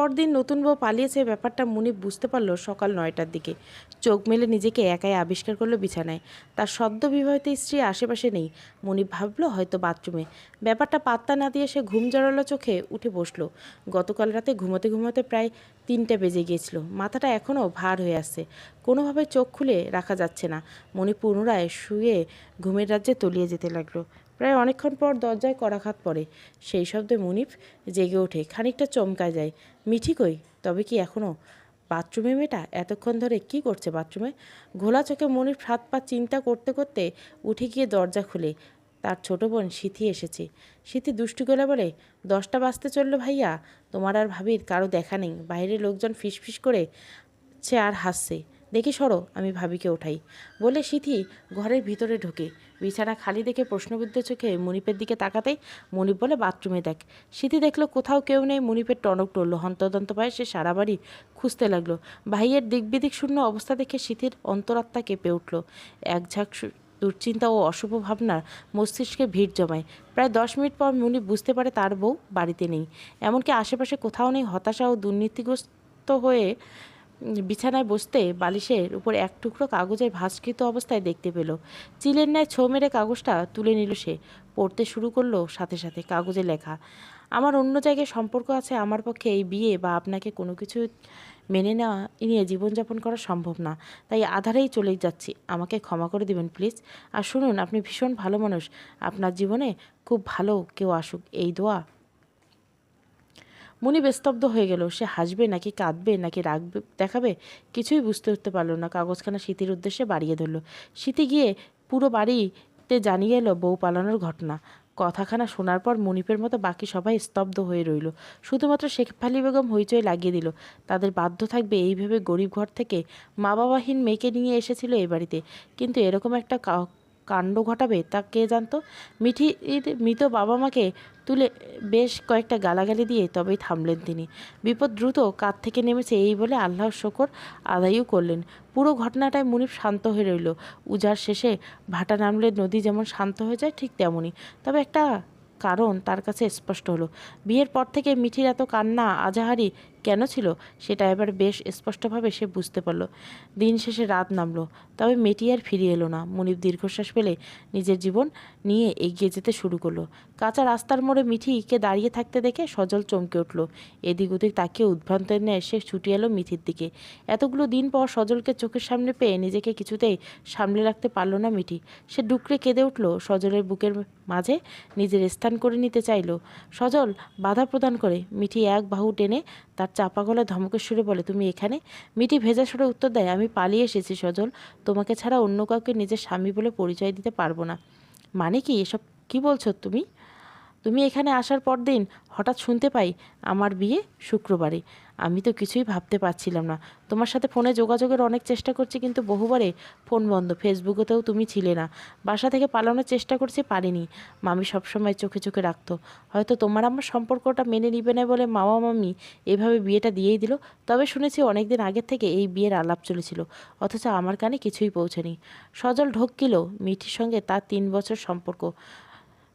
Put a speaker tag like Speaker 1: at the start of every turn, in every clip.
Speaker 1: পরদিন নতুন বউ পালিয়েছে ব্যাপারটা মুনিপ বুঝতে পারল সকাল 9টার দিকে। চোখ মেলে নিজেকে একাই আবিষ্কার করলো বিছানায়। তার সদ্য বিবাহিত স্ত্রী আশেপাশে নেই। মুনিপ ভাবলো হয়তো বাথরুমে। ব্যাপারটা পাত্তা না দিয়ে সে ঘুম জড়ালো চোখে উঠে বসলো। গতকাল রাতে ঘুমোতে ঘুমোতে প্রায় 3টে বেজে গিয়েছিল। মাথাটা এখনও ভার হয়ে আসছে। কোনোভাবে চোখ খুলে রাখা যাচ্ছে না। মুনিপ পুনরায় শুয়ে ঘুমের রাজ্যে তলিয়ে যেতে লাগলো। প্রায় অনেকক্ষণ পর দরজায় কড়াঘাত পড়ে। সেই শব্দে মুনিপ জেগে ওঠে, খানিকটা চমকায় যায়। মিঠি কই? তবে কি এখনও বাথরুমে? মেয়েটা এতক্ষণ ধরে কি করছে বাথরুমে? ঘোলা চোখে মুনিপ হাত পা চিন্তা করতে করতে উঠে গিয়ে দরজা খুলে। তার ছোট বোন সিথি এসেছে। সিথি দুষ্টু গলা বলে, 10টা বাজতে চললো ভাইয়া, তোমার আর ভাবির কারো দেখা নেই। বাইরের লোকজন ফিসফিস করে আর হাসছে। দেখি সরো, আমি ভাবিকে ওঠাই। বলে সিথি ঘরের ভিতরে ঢোকে। বিছানা খালি দেখে প্রশ্নবিদ্ধ চোখে মুনিপের দিকে তাকাতেই মুনিপ বলে, বাথরুমে দেখ। সিথি দেখলো কোথাও কেউ নেই। মুনিপের টনক টরল। হন্তদন্ত পায়ে সে সারা বাড়ি খুঁজতে লাগলো। ভাইয়ের দিকবিদিক শূন্য অবস্থা দেখে সিথির অন্তরাত্মা কেঁপে উঠল। এক ঝাঁক দুশ্চিন্তা ও অশুভ ভাবনার মস্তিষ্কে ভিড় জমায়। প্রায় 10 মিনিট পর মুনিপ বুঝতে পারে তার বউ বাড়িতে নেই। এমনকি আশেপাশে কোথাও নেই। হতাশা ও দুর্নীতিগ্রস্ত হয়ে বিছানায় বসতে বালিশের উপর এক টুকরো কাগজের ভাঁজকৃত অবস্থায় দেখতে পেল। চিলের ন্যায় ছো মেরে কাগজটা তুলে নিল সে। পড়তে শুরু করলো সাথে সাথে। কাগজে লেখা, আমার অন্য জায়গায় সম্পর্ক আছে। আমার পক্ষে এই বিয়ে বা আপনাকে কোনো কিছু মেনে নেওয়া নিয়ে জীবনযাপন করা সম্ভব না। তাই আধারেই চলে যাচ্ছি। আমাকে ক্ষমা করে দিবেন প্লিজ। আর শুনুন, আপনি ভীষণ ভালো মানুষ। আপনার জীবনে খুব ভালো কেউ আসুক, এই দোয়া। মুনিব স্তব্ধ হয়ে গেল। সে হাসবে নাকি কাঁদবে নাকি রাগ দেখাবে কিছুই বুঝতে উঠতে পারল না। কাগজখানা স্মৃতির উদ্দেশ্যে বাড়িয়ে ধরল। স্মৃতি গিয়ে পুরো বাড়িতে জানিয়ে এলো বউ পালানোর ঘটনা। কথাখানা শোনার পর মুনিপের মতো বাকি সবাই স্তব্ধ হয়ে রইল। শুধুমাত্র শেফালি বেগম হইচই লাগিয়ে দিল। তাদের বাধ্য থাকবে এই ভেবে গরিব ঘর থেকে মা বাবাহীন মেয়েকে নিয়ে এসেছিল এই বাড়িতে। কিন্তু এরকম একটা কাণ্ড ঘটাবে তা কে জানতো? মিঠির মৃত বাবা মাকে তুলে বেশ কয়েকটা গালাগালি দিয়ে তবেই থামলেন তিনি। বিপদ দ্রুত কাঁধ থেকে নেমেছে এই বলে আল্লাহর শকর আদায়ও করলেন। পুরো ঘটনাটায় মুনিপ শান্ত হয়ে রইল। উজাড় শেষে ভাটা নামলে নদী যেমন শান্ত হয়ে যায় ঠিক তেমনই। তবে একটা কারণ তার কাছে স্পষ্ট হলো। বিয়ের পর থেকে মিঠির এত কান্না আজাহারি কেন ছিল সেটা এবার বেশ স্পষ্টভাবে সে বুঝতে পারল। দিন শেষে রাত নামলো, তবে মেয়েটি আর ফিরে এলো না। মুনিপ দীর্ঘশ্বাস ফেলে নিজের জীবন নিয়ে এগিয়ে যেতে শুরু করলো। কাঁচা রাস্তার মোড়ে মিঠিকে দাঁড়িয়ে থাকতে দেখে সজল চমকে উঠল। এদিক ওদিক তাকিয়ে উদ্ভ্রান্ত নিয়ে সে ছুটে এলো মিঠির দিকে। এতগুলো দিন পর সজলকে চোখের সামনে পেয়ে নিজেকে কিছুতেই সামলে রাখতে পারল না মিঠি। সে ডুকরে কেঁদে উঠল। সজলের বুকের মাঝে নিজের স্থান করে নিতে চাইল। সজল বাধা প্রদান করে। মিঠি এক বাহু টেনে তার চাপা গলা ধমকের সুরে বলে, তুমি এখানে? মিঠি ভেজা সুরে উত্তর দেয়, আমি পালিয়ে এসেছি সজল। তোমাকে ছাড়া অন্য কাউকে নিজের স্বামী বলে পরিচয় দিতে পারবো না। মানে কি এসব কি বলছো তুমি? তুমি এখানে আসার পর দিন হঠাৎ শুনতে পাই আমার বিয়ে শুক্রবারে। আমি তো কিছুই ভাবতে পারছিলাম না। তোমার সাথে ফোনে যোগাযোগের অনেক চেষ্টা করছি, কিন্তু বহুবারে ফোন বন্ধ। ফেসবুকেতেও তুমি ছিলে না। বাসা থেকে পালানোর চেষ্টা করছি, পারিনি। মামি সবসময় চোখে চোখে রাখতো। হয়তো তোমার আমার সম্পর্কটা মেনে নিবে না বলে মামা মামি এভাবে বিয়েটা দিয়েই দিল। তবে শুনেছি অনেক দিন আগের থেকে এই বিয়ের আলাপ চলেছিল, অথচ আমার কানে কিছুই পৌঁছেনি। সজল ঢোক গেল মিঠির সঙ্গে তার 3 বছর সম্পর্ক।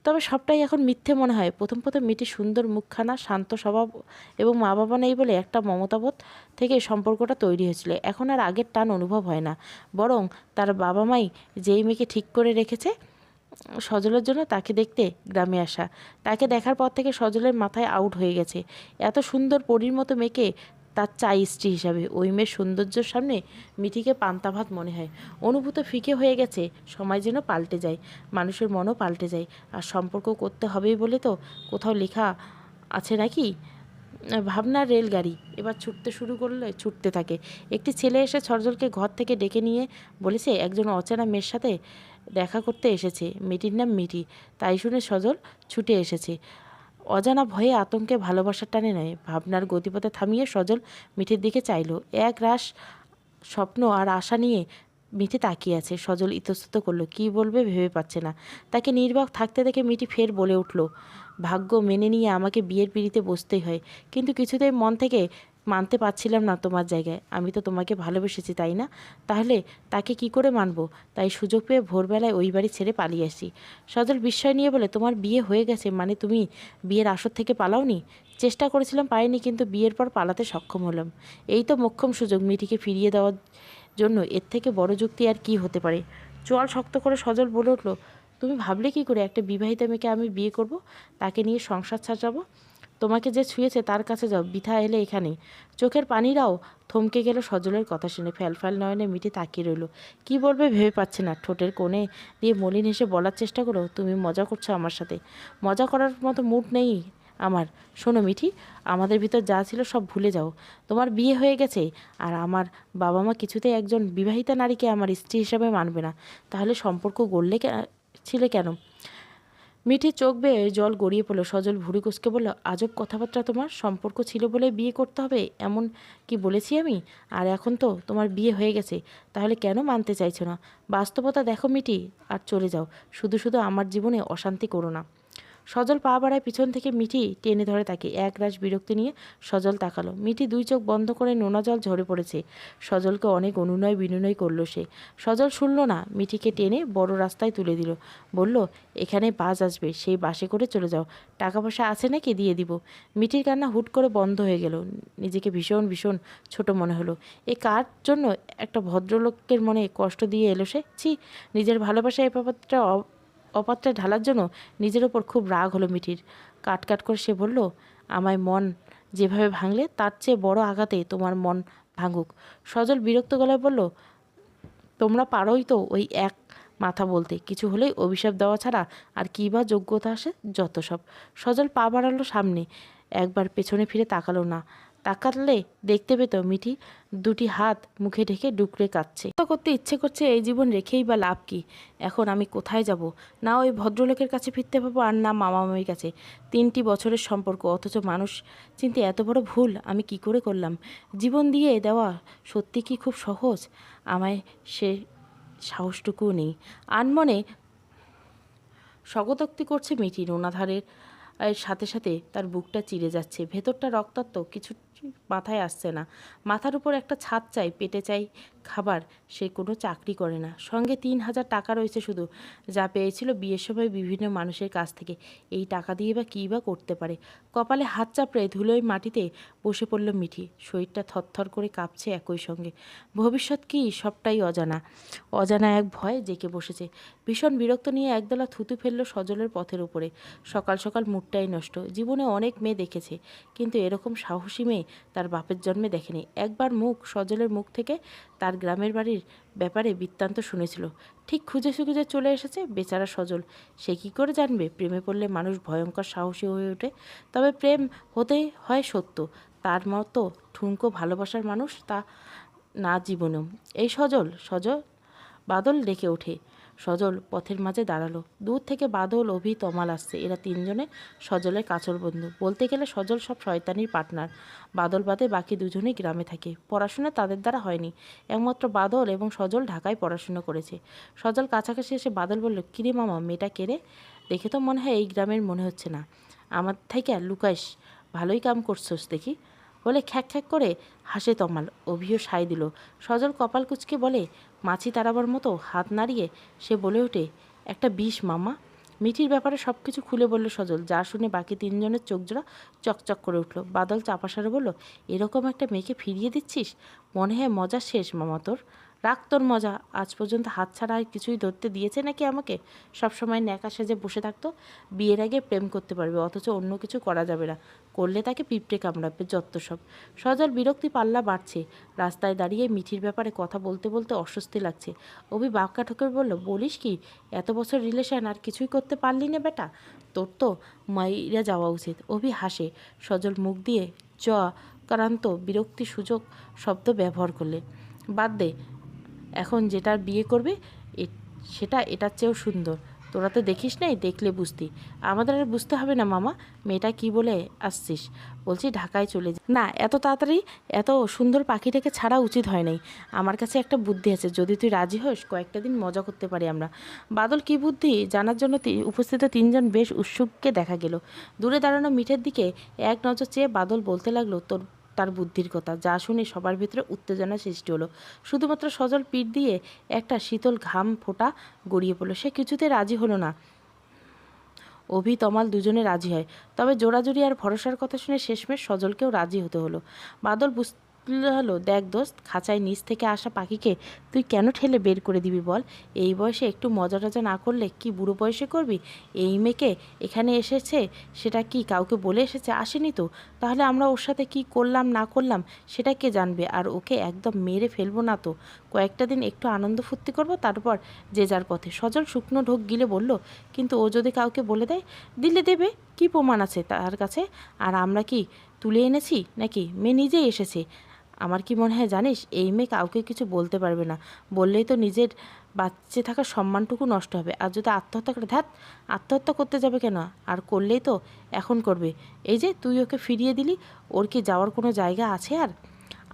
Speaker 1: তবে সবটাই এখন মিথ্যে মনে হয়। প্রথম প্রথম মিটি সুন্দর মুখখানা, শান্ত স্বভাব এবং মা বাবা নেই বলে একটা মমতাবোধ থেকে সম্পর্কটা তৈরি হয়েছিল। এখন আর আগের টান অনুভব হয় না। বরং তার বাবা মাই যেই মেয়েকে ঠিক করে রেখেছে সজলের জন্য, তাকে দেখতে গ্রামে আসা। তাকে দেখার পর থেকে সজলের মাথায় আউট হয়ে গেছে। এত সুন্দর পরীর মতো মেয়েকে তার চাই স্ত্রী হিসাবে। ওই মেয়ের সৌন্দর্যের সামনে মিঠিকে পান্তা ভাত মনে হয়। অনুভূত ফিকে হয়ে গেছে। সময় যেন পাল্টে যায়, মানুষের মনও পাল্টে যায়। আর সম্পর্ক করতে হবেই বলে তো কোথাও লেখা আছে নাকি? ভাবনার রেলগাড়ি এবার ছুটতে শুরু করলে ছুটতে থাকে। একটি ছেলে এসে সজলকে ঘর থেকে ডেকে নিয়ে বলেছে একজন অচেনা মেয়ের সাথে দেখা করতে এসেছে। মেয়েটির নাম মিঠি। তাই শুনে সজল ছুটে এসেছে। অজানা ভয়ে আতঙ্কে ভালোবাসার টানে নয়। ভাবনার গতিপথে থামিয়ে সজল মিঠির দিকে চাইল। এক রাশ স্বপ্ন আর আশা নিয়ে মিঠি তাকিয়ে আছে। সজল ইতস্তত করলো, কী বলবে ভেবে পাচ্ছে না। তাকে নির্বাক থাকতে দেখে মিঠি ফের বলে উঠল, ভাগ্য মেনে নিয়ে আমাকে বিয়ের পিঁড়িতে বসতেই হয়, কিন্তু কিছুতেই মন থেকে মানতে পারছিলাম না তোমার জায়গায়। আমি তো তোমাকে ভালোবেসেছি, তাই না? তাহলে তাকে কি করে মানব? তাই সুযোগ পেয়ে ভোরবেলায় ওই বাড়ি ছেড়ে পালিয়ে আসি। সজল বিস্ময় নিয়ে বলে, তোমার বিয়ে হয়ে গেছে মানে তুমি বিয়ের আসর থেকে পালাওনি? চেষ্টা করেছিলাম, পাইনি, কিন্তু বিয়ের পর পালাতে সক্ষম হলাম। এই তো মোক্ষম সুযোগ মিঠিকে ফিরিয়ে দেওয়ার জন্য। এর থেকে বড় যুক্তি আর কি হতে পারে? চোয়াল শক্ত করে সজল বলে উঠল, তুমি ভাবলে কি করে একটা বিবাহিতা মেয়েকে আমি বিয়ে করব, তাকে নিয়ে সংসার সাজাবো? তোমাকে যে ছুঁয়েছে তার কাছে যাও, বৃথা এলে এখানে। চোখের পানিরাও থমকে গেল সজলের কথা শুনে। ফ্যালফ্যাল নয়নে মিঠি তাকিয়ে রইল। কি বলবে ভেবে পাচ্ছে না। ঠোঁটের কোণে দিয়ে মলিন হেসে বলার চেষ্টা করো, তুমি মজা করছো আমার সাথে। মজা করার মতো মুড নেই আমার। শোনো মিঠি, আমাদের ভিতর যা ছিল সব ভুলে যাও। তোমার বিয়ে হয়ে গেছে, আর আমার বাবা মা কিছুতেই একজন বিবাহিতা নারীকে আমার স্ত্রী হিসাবে মানবে না। তাহলে সম্পর্ক গড়লে ছিলে কেন? মিঠির চোখ বেয়ে জল গড়িয়ে পড়ল। সজল ভুরু কুঁচকে বলল, আজব কথাবার্তা তোমার। সম্পর্ক ছিল বলে বিয়ে করতে হবে এমন কি বলেছি আমি? আর এখন তো তোমার বিয়ে হয়ে গেছে, তাহলে কেন মানতে চাইছো না? বাস্তবতা দেখো মিঠি, আর চলে যাও। শুধু শুধু আমার জীবনে অশান্তি করো না। সজল পা বাড়ায়, পিছন থেকে মিঠি টেনে ধরে তাকে। এক রাশ বিরক্তি নিয়ে সজল তাকালো। মিঠি দুই চোখ বন্ধ করে নোনা জল ঝরে পড়েছে। সজলকে অনেক অনুনয় বিনয় করল সে। সজল শুনল না, মিঠিকে টেনে বড় রাস্তায় তুলে দিল। বলল, এখানে বাস আসবে, সেই বাসে করে চলে যাও। টাকা পয়সা আছে নাকি, দিয়ে দিব। মিঠির কান্না হুট করে বন্ধ হয়ে গেল। নিজেকে ভীষণ ভীষণ ছোট মনে হলো। এ কার জন্য একটা ভদ্রলোকের মনে কষ্ট দিয়ে এলো সে? ছি, নিজের ভালোবাসা এ ব্যাপারটা অপাত্রে ঢালার জন্য নিজের ওপর খুব রাগ হলো মিঠির। কাট করে সে বলল, আমায় মন যেভাবে ভাঙলে তার চেয়ে বড় আঘাতে তোমার মন ভাঙুক। সজল বিরক্ত গলায় বলল, তোমরা পারোই তো ওই এক মাথা বলতে, কিছু হলেই অভিশাপ দেওয়া ছাড়া আর কী বা যোগ্যতা আসে, যত সব। সজল পা বাড়ালো সামনে, একবার পেছনে ফিরে তাকালো না। তাকালে দেখতে পেত মিঠি দুটি হাত মুখে ঢেকে ডুকরে কাঁদছে। করতে ইচ্ছে করছে, এই জীবন রেখেই বা লাভ কি? এখন আমি কোথায় যাব? না ওই ভদ্রলোকের কাছে ফিরতে পারবো, আর না মামা মামির কাছে। 3টি বছরের সম্পর্ক, অথচ মানুষ চিনতে এত বড় ভুল আমি কি করে করলাম? জীবন দিয়ে দেওয়া সত্যি কি খুব সহজ? আমায় সে সাহসটুকুও নেই। আনমনে স্বগতোক্তি করছে মিঠি। রোনাধারের সাথে সাথে তার বুকটা চিরে যাচ্ছে। ভেতরটা রক্তাক্ত, কিছু মাথায় আসছে না। মাথার উপর একটা ছাদ চাই, পেটে চাই খাবার। সে কোনো চাকরি করে না, সঙ্গে 3,000 টাকা রয়েছে শুধু, যা পেয়েছিল বিয়ের সময় বিভিন্ন মানুষের কাছ থেকে। এই টাকা দিয়ে বা কী বা করতে পারে? কপালে হাত চাপড়ে ধুলোয় মাটিতে বসে পড়ল মিঠি। শরীরটা থরথর করে কাঁপছে একই সঙ্গে। ভবিষ্যৎ কি, সবটাই অজানা। অজানা এক ভয় জেঁকে বসেছে। ভীষণ বিরক্ত নিয়ে একদলা থুতু ফেলল সজলের পথের উপরে। সকাল সকাল মুডটাই নষ্ট। জীবনে অনেক মেয়ে দেখেছে, কিন্তু এরকম সাহসী মেয়ে তার বাপের জন্মে দেখেনি। একবার সজলের মুখ থেকে তার গ্রামের বাড়ির ব্যাপারে বৃত্তান্ত শুনেছিল। ঠিক খুঁজে খুঁজে চলে এসেছে বেচারা সজল। সে কি করে জানবে প্রেমে পড়লে মানুষ ভয়ঙ্কর সাহসী হয়ে ওঠে? তবে প্রেম হতে হয় সত্য, তার মতো ঠুনকো ভালোবাসার মানুষ তা না জীবনেও। এই সজল বাদল ডেকে ওঠে। সজল পথের মাঝে দাঁড়ালো। দূর থেকে বাদল, অভি, তমাল আসছে। এরা তিনজনে সজলের কাছের বন্ধু। বলতে গেলে সজল সব শয়তানির পার্টনার। বাদল বাদে বাকি দুজনেই গ্রামে থাকে। পড়াশোনা তাদের দ্বারা হয়নি। একমাত্র বাদল এবং সজল ঢাকায় পড়াশোনা করেছে। সজল কাছাকাছি এসে বাদল বলল, কিরে মামা, মেয়েটা কেড়ে? দেখে তো মনে হয় এই গ্রামের মনে হচ্ছে না। আমার থেকে লুকাইস, ভালোই কাম করছোস দেখি, বলে খ্যাক খ্যাক করে হাসে তমাল। অভিও সায় দিল। সজল কপাল কুঁচকে বলে, মাছি তাড়াবার মতো হাত নাড়িয়ে সে বলে ওঠে, একটা বিষ মামা। মিঠির ব্যাপারে সব কিছু খুলে বলল সজল, যা শুনে বাকি তিনজনের চোখজোড়া চকচক করে উঠল। বাদল চাপাসারে বলল, এরকম একটা মেয়েকে ফিরিয়ে দিচ্ছিস? মনে হয় মজা শেষ মামা তোর। রাখ তোর মজা। আজ পর্যন্ত হাত ছাড়া আর কিছুই ধরতে দিয়েছে নাকি আমাকে? সবসময় ন্যাকা সেজে বসে থাকতো। বিয়ের আগে প্রেম করতে পারবে, অথচ অন্য কিছু করা যাবে না। করলে তাকে পিঁপড়ে কামড়াবে, যত সব। সজল বিরক্তি পাল্লা বাড়ছে। রাস্তায় দাঁড়িয়ে মিঠির ব্যাপারে কথা বলতে বলতে অস্বস্তি লাগছে। অভি বাঁকা ঠোকর বলল, বলিস কি, এত বছর রিলেশন আর কিছুই করতে পারলি না বেটা? তোর তো মাইরা যাওয়া উচিত। অভি হাসে। সজল মুখ দিয়ে ক্রান্ত বিরক্তি সূচক শব্দ ব্যবহার করলে, বাদ দে, এখন যেটার বিয়ে করবে সেটা এটার চেয়েও সুন্দর। তোরা তো দেখিস নাই, দেখলে বুঝতি। আমাদের আর বুঝতে হবে না মামা। মেয়েটা কি বলে আসছিস? বলছি ঢাকায় চলে না, এত তাড়াতাড়ি এত সুন্দর পাখিটাকে ছাড়া উচিত হয় নাই। আমার কাছে একটা বুদ্ধি আছে, যদি তুই রাজি হোস কয়েকটা দিন মজা করতে পারি আমরা। বাদল কি বুদ্ধি জানার জন্য উপস্থিত তিনজন বেশ উৎসুককে দেখা গেল। দূরে দাঁড়ানো মিঠের দিকে এক নজর চেয়ে বাদল বলতে লাগলো তার বুদ্ধির কথা, যা শুনে সবার ভিতরে উত্তেজনা সৃষ্টি হলো। শুধুমাত্র সজল পিঠ দিয়ে একটা শীতল ঘাম ফোঁটা গড়িয়ে পড়ল। সে কিছুতে রাজি হলো না। অভি তমাল দুজনে রাজি হয়। তবে জোড়াজুড়ি আর ভরসার কথা শুনে শেষমেশ সজলকেও রাজি হতে হলো। বাদল বুঝতে হলো, দেখ দোস্ত, খাঁচায় নিচ থেকে আসা পাখিকে তুই কেন ঠেলে বের করে দিবি বল? এই বয়সে একটু মজা টজা না করলে কি বুড়ো বয়সে করবি? এই মেয়েকে এখানে এসেছে, সেটা কি কাউকে বলে এসেছে? আসেনি তো। তাহলে আমরা ওর সাথে কি করলাম না করলাম সেটা কে জানবে? আর ওকে একদম মেরে ফেলবো না তো। কয়েকটা দিন একটু আনন্দ ফুর্তি করবো, তারপর যে যার পথে। সজল শুকনো ঢোক গিলে বলল, কিন্তু ও যদি কাউকে বলে দেয়? দিলে দেবে, কি প্রমাণ আছে তার কাছে? আর আমরা কি তুলে এনেছি নাকি? মেয়ে নিজেই এসেছে। আমার কি মনে হয় জানিস, এই মেয়ে কাউকে কিছু বলতে পারবে না। বললেই তো নিজের বাচ্চা থাকার সম্মানটুকু নষ্ট হবে। আর যদি আত্মহত্যা করে, ধ্যাত, আত্মহত্যা করতে যাবে কেন? আর করলেই তো এখন করবে। এই যে তুই ওকে ফিরিয়ে দিলি, ওর কি যাওয়ার কোনো জায়গা আছে? আর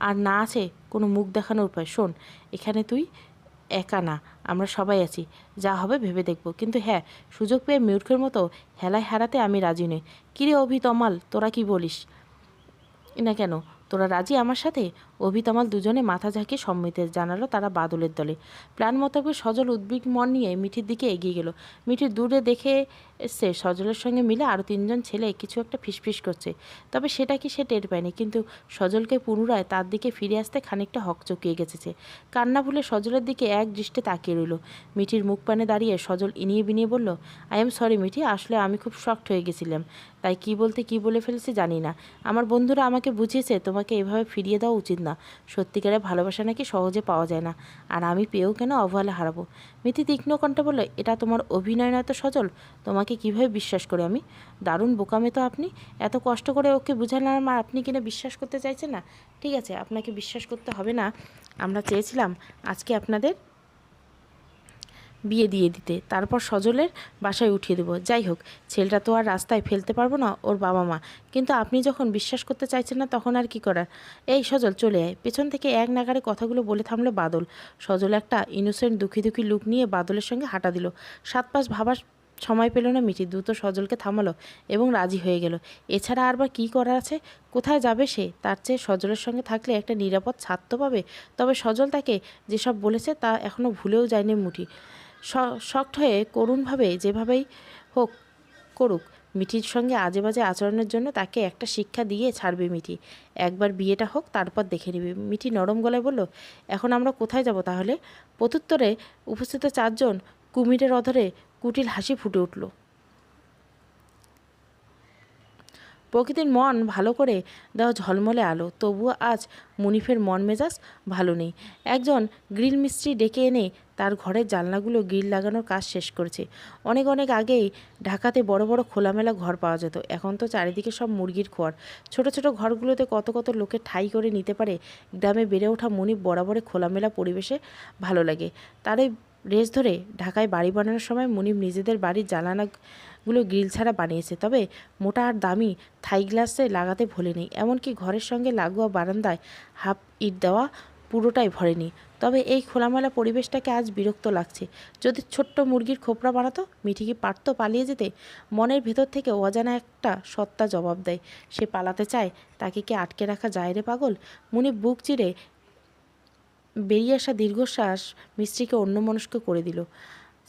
Speaker 1: আর না আছে কোনো মুখ দেখানোর উপায়? শোন, এখানে তুই একা না, আমরা সবাই আছি। যা হবে ভেবে দেখব, কিন্তু হ্যাঁ, সুযোগ পেয়ে মূর্খের মতো হেলায় হারাতে আমি রাজি নই। কিরে অভি, তমাল, তোরা কি বলিস না কেন? তোরা রাজি আমার সাথে? অভি তমাল দুজনে মাথা ঝাঁকিয়ে সম্মতি জানালো তারা বাদলের দলে। প্ল্যান মোতাবেক সজল উদ্বিগ্ন মন নিয়ে মিঠির দিকে এগিয়ে গেল। মিঠি দূরে দেখে এসছে সজলের সঙ্গে মিলে আরও তিনজন ছেলে কিছু একটা ফিসফিস করছে। তবে সেটা কি সে টের পায়নি, কিন্তু সজলকে পুনরায় তার দিকে ফিরে আসতে খানিকটা হকচকিয়ে গেছে। কান্না ভুলে সজলের দিকে এক দৃষ্টে তাকিয়ে রইল। মিঠির মুখ পানে দাঁড়িয়ে সজল ইনিয়ে বিনিয়ে বলল, আই এম সরি মিঠি, আসলে আমি খুব শকড হয়ে গেছিলাম, তাই কি বলতে কি বলে ফেলেছি জানি না। আমার বন্ধুরা আমাকে বুঝিয়েছে তোমাকে এভাবে ফিরিয়ে দেওয়া উচিত না। সত্যিকারের ভালোবাসা নাকি সহজে পাওয়া যায় না, আর আমি পেয়েও কেন অবহেলা হারাবো? মিথি তীক্ষ্ণ কণ্ঠে বলল, এটা তোমার অভিনয় নয় তো সজল? তোমাকে কিভাবে বিশ্বাস করে আমি? দারুণ বোকামে তো আপনি। এত কষ্ট করে ওকে বুঝালাম আর আপনি কিনা বিশ্বাস করতে চাইছেন না? ঠিক আছে, আপনাকে বিশ্বাস করতে হবে না। আমরা চেয়েছিলাম আজকে আপনাদের বিয়ে দিয়ে দিতে, তারপর সজলের বাসায় উঠিয়ে দেবো। যাই হোক, ছেলেটা তো আর রাস্তায় ফেলতে পারবো না ওর বাবা মা। কিন্তু আপনি যখন বিশ্বাস করতে চাইছেন না, তখন আর কি করার? এই সজল, চলে আয়। পেছন থেকে এক নাগারে কথাগুলো বলে থামলো বাদল। সজল একটা ইনোসেন্ট দুঃখী দুঃখী লুক নিয়ে বাদলের সঙ্গে হাঁটা দিল। 7 পাঁচ ভাবার সময় পেল না মিঠি, দ্রুত সজলকে থামালো এবং রাজি হয়ে গেল। এছাড়া আর বা কী করার আছে? কোথায় যাবে সে? তার চেয়ে সজলের সঙ্গে থাকলে একটা নিরাপদ ছাদ তো পাবে। তবে সজল তাকে যেসব বলেছে তা এখনও ভুলেও যায়নি মুঠি। শক্ট হয়ে করুণভাবে যেভাবেই হোক করুক, মিঠির সঙ্গে আজে বাজে আচরণের জন্য তাকে একটা শিক্ষা দিয়ে ছাড়বে মিঠি। একবার বিয়েটা হোক, তারপর দেখে নিবি। মিঠি নরম গলায় বলল, এখন আমরা কোথায় যাব তাহলে? প্রত্যুত্তরে উপস্থিত 4জন কুমিরের অধরে কুটিল হাসি ফুটে উঠল। প্রকৃতির মন ভালো করে দেওয়া ঝলমলে আলো, তবুও আজ মুনিফের মন মেজাজ ভালো নেই। একজন গ্রিল মিস্ত্রি ডেকে এনে তার ঘরের জানলাগুলো গ্রিল লাগানোর কাজ শেষ করেছে। অনেক অনেক আগেই ঢাকাতে বড় বড় খোলামেলা ঘর পাওয়া যেত, এখন তো চারিদিকে সব মুরগির খোয়ার। ছোট ছোট ঘরগুলোতে কত কত লোকে ঠাঁই করে নিতে পারে। গ্রামে বেড়ে ওঠা মুনিফ বরাবরে খোলামেলা পরিবেশে ভালো লাগে। তারই রেস ধরে ঢাকায় বাড়ি বানানোর সময় মুনিফ নিজেদের বাড়ির জানালাগুলো গ্রিল ছাড়া বানিয়েছে। তবে মোটা আর দামি থাই গ্লাসে লাগাতে ভোলেনি। এমনকি ঘরের সঙ্গে লাগোয়া বারান্দায় হাফ ইট দেওয়া পুরোটাই ভরেনি। তবে এই খোলামেলা পরিবেশটাকে আজ বিরক্ত লাগছে। যদি ছোট্ট মুরগির খোপড়া বানাতো, মিঠি কি পারত পালিয়ে যেতে? মনের ভেতর থেকে অজানা একটা সত্তা জবাব দেয়, সে পালাতে চায়। তাকে কি আটকে রাখা যায় রে পাগল? মুনিফ বুক চিরে বেরিয়ে আসা দীর্ঘশ্বাস মিস্ত্রিকে অন্যমনস্ক করে দিল।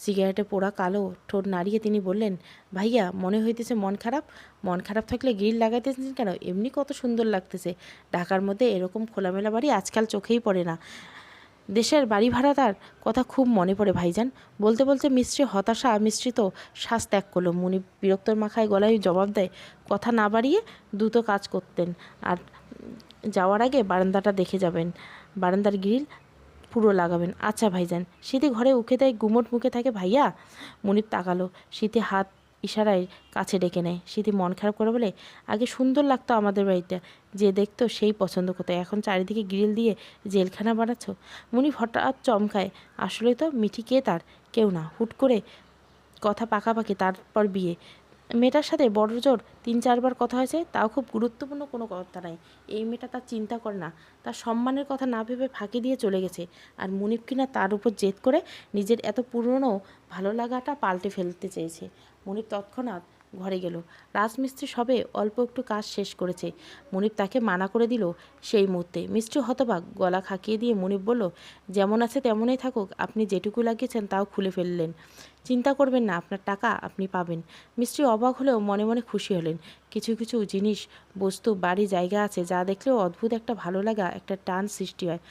Speaker 1: সিগারেটে পোড়া কালো ঠোঁট নাড়িয়ে তিনি বললেন, ভাইয়া, মনে হইতেছে মন খারাপ? মন খারাপ থাকলে গ্রিল লাগাইতেছেন কেন? এমনি কত সুন্দর লাগতেছে। ঢাকার মধ্যে এরকম খোলামেলা বাড়ি আজকাল চোখেই পড়ে না। দেশের বাড়ি ভাড়াটার কথা খুব মনে পড়ে ভাইজান। বলতে বলতে মিস্ত্রি হতাশা মিশ্রিত শ্বাস ত্যাগ করলো। মুনি বিরক্তর মাখায় গলায় জবাব দেয়, কথা না বাড়িয়ে দ্রুত কাজ করতেন, আর যাওয়ার আগে বারান্দাটা দেখে যাবেন। বারান্দার গ্রিল পুরো লাগাবেন। আচ্ছা ভাইজান। শীতে ঘরে উঠে দেয়, গুমোট মুখে থাকে। ভাইয়া। মুনিপ তাকালো। শীতে হাত ইশারায় কাছে ডেকে নেয়। শীতে মন খারাপ করে বলে, আগে সুন্দর লাগতো আমাদের বাড়িটা, যে দেখতো সেই পছন্দ করতো, এখন চারিদিকে গ্রিল দিয়ে জেলখানা বানাচ্ছ। মুনিপ হঠাৎ চমকায়। আসলে তো মিঠি কে তার? কেউ না। হুট করে কথা পাকাপাকি, তারপর বিয়ে। মেয়েটার সাথে বড়জোর 3-4 বার কথা হয়েছে, তাও খুব গুরুত্বপূর্ণ কোনো কথা নাই। এই মেয়েটা তার চিন্তা করে না, তার সম্মানের কথা না ভেবে ফাঁকি দিয়ে চলে গেছে। আর মুনিপ কিনা তার উপর জেদ করে নিজের এত পুরনো ভালো লাগাটা পাল্টে ফেলতে চেয়েছে। মুনিপ তৎক্ষণাৎ ঘরে গেল। রাজমিস্ত্রি সবে অল্প একটু কাজ শেষ করেছে। মুনিপ তাকে মানা করে দিল সেই মুহূর্তে। মিস্ত্রি হতবাক, গলা খাকিয়ে দিয়ে মুনিপ বলল, যেমন আছে তেমনই থাকুক, আপনি যেটুকু লাগিয়েছেন তাও খুলে ফেললেন। চিন্তা করবেন না, আপনার টাকা আপনি পাবেন। মিস্ত্রি অবাক হলেও মনে মনে খুশি হলেন। কিছু কিছু জিনিস, বস্তু, বাড়ি, জায়গা আছে যা দেখলেও অদ্ভুত একটা ভালো লাগা, একটা টান সৃষ্টি হয়।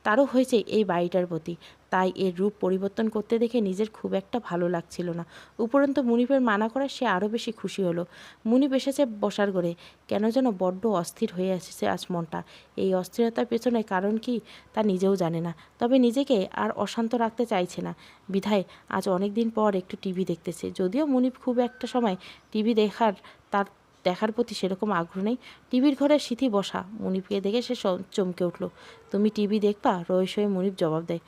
Speaker 1: তারও হয়েছে এই বাড়িটার প্রতি। তাই এর রূপ পরিবর্তন করতে দেখে নিজের খুব একটা ভালো লাগছিল না। উপরন্তু মুনিপের মানা করায় সে আরও বেশি খুশি হলো। মুনিপ এসেছে বসার ঘরে। কেন যেন বড্ড অস্থির হয়ে এসেছে আজ মনটা। এই অস্থিরতার পেছনে কারণ কি তা নিজেও জানে না, তবে নিজেকে আর অশান্ত রাখতে চাইছে না। বিধায় আজ অনেক দিন পর একটু টিভি দেখতেছে। যদিও মুনিপ খুব একটা সময় টিভি দেখার প্রতি সেরকম আগ্রহ নেই। টিভির ঘরে সিথি বসা। মুনিপকে দেখে সে চমকে উঠল। তুমি টিভি দেখবা? রহস্য হয়ে মুনিপ জবাব দেয়।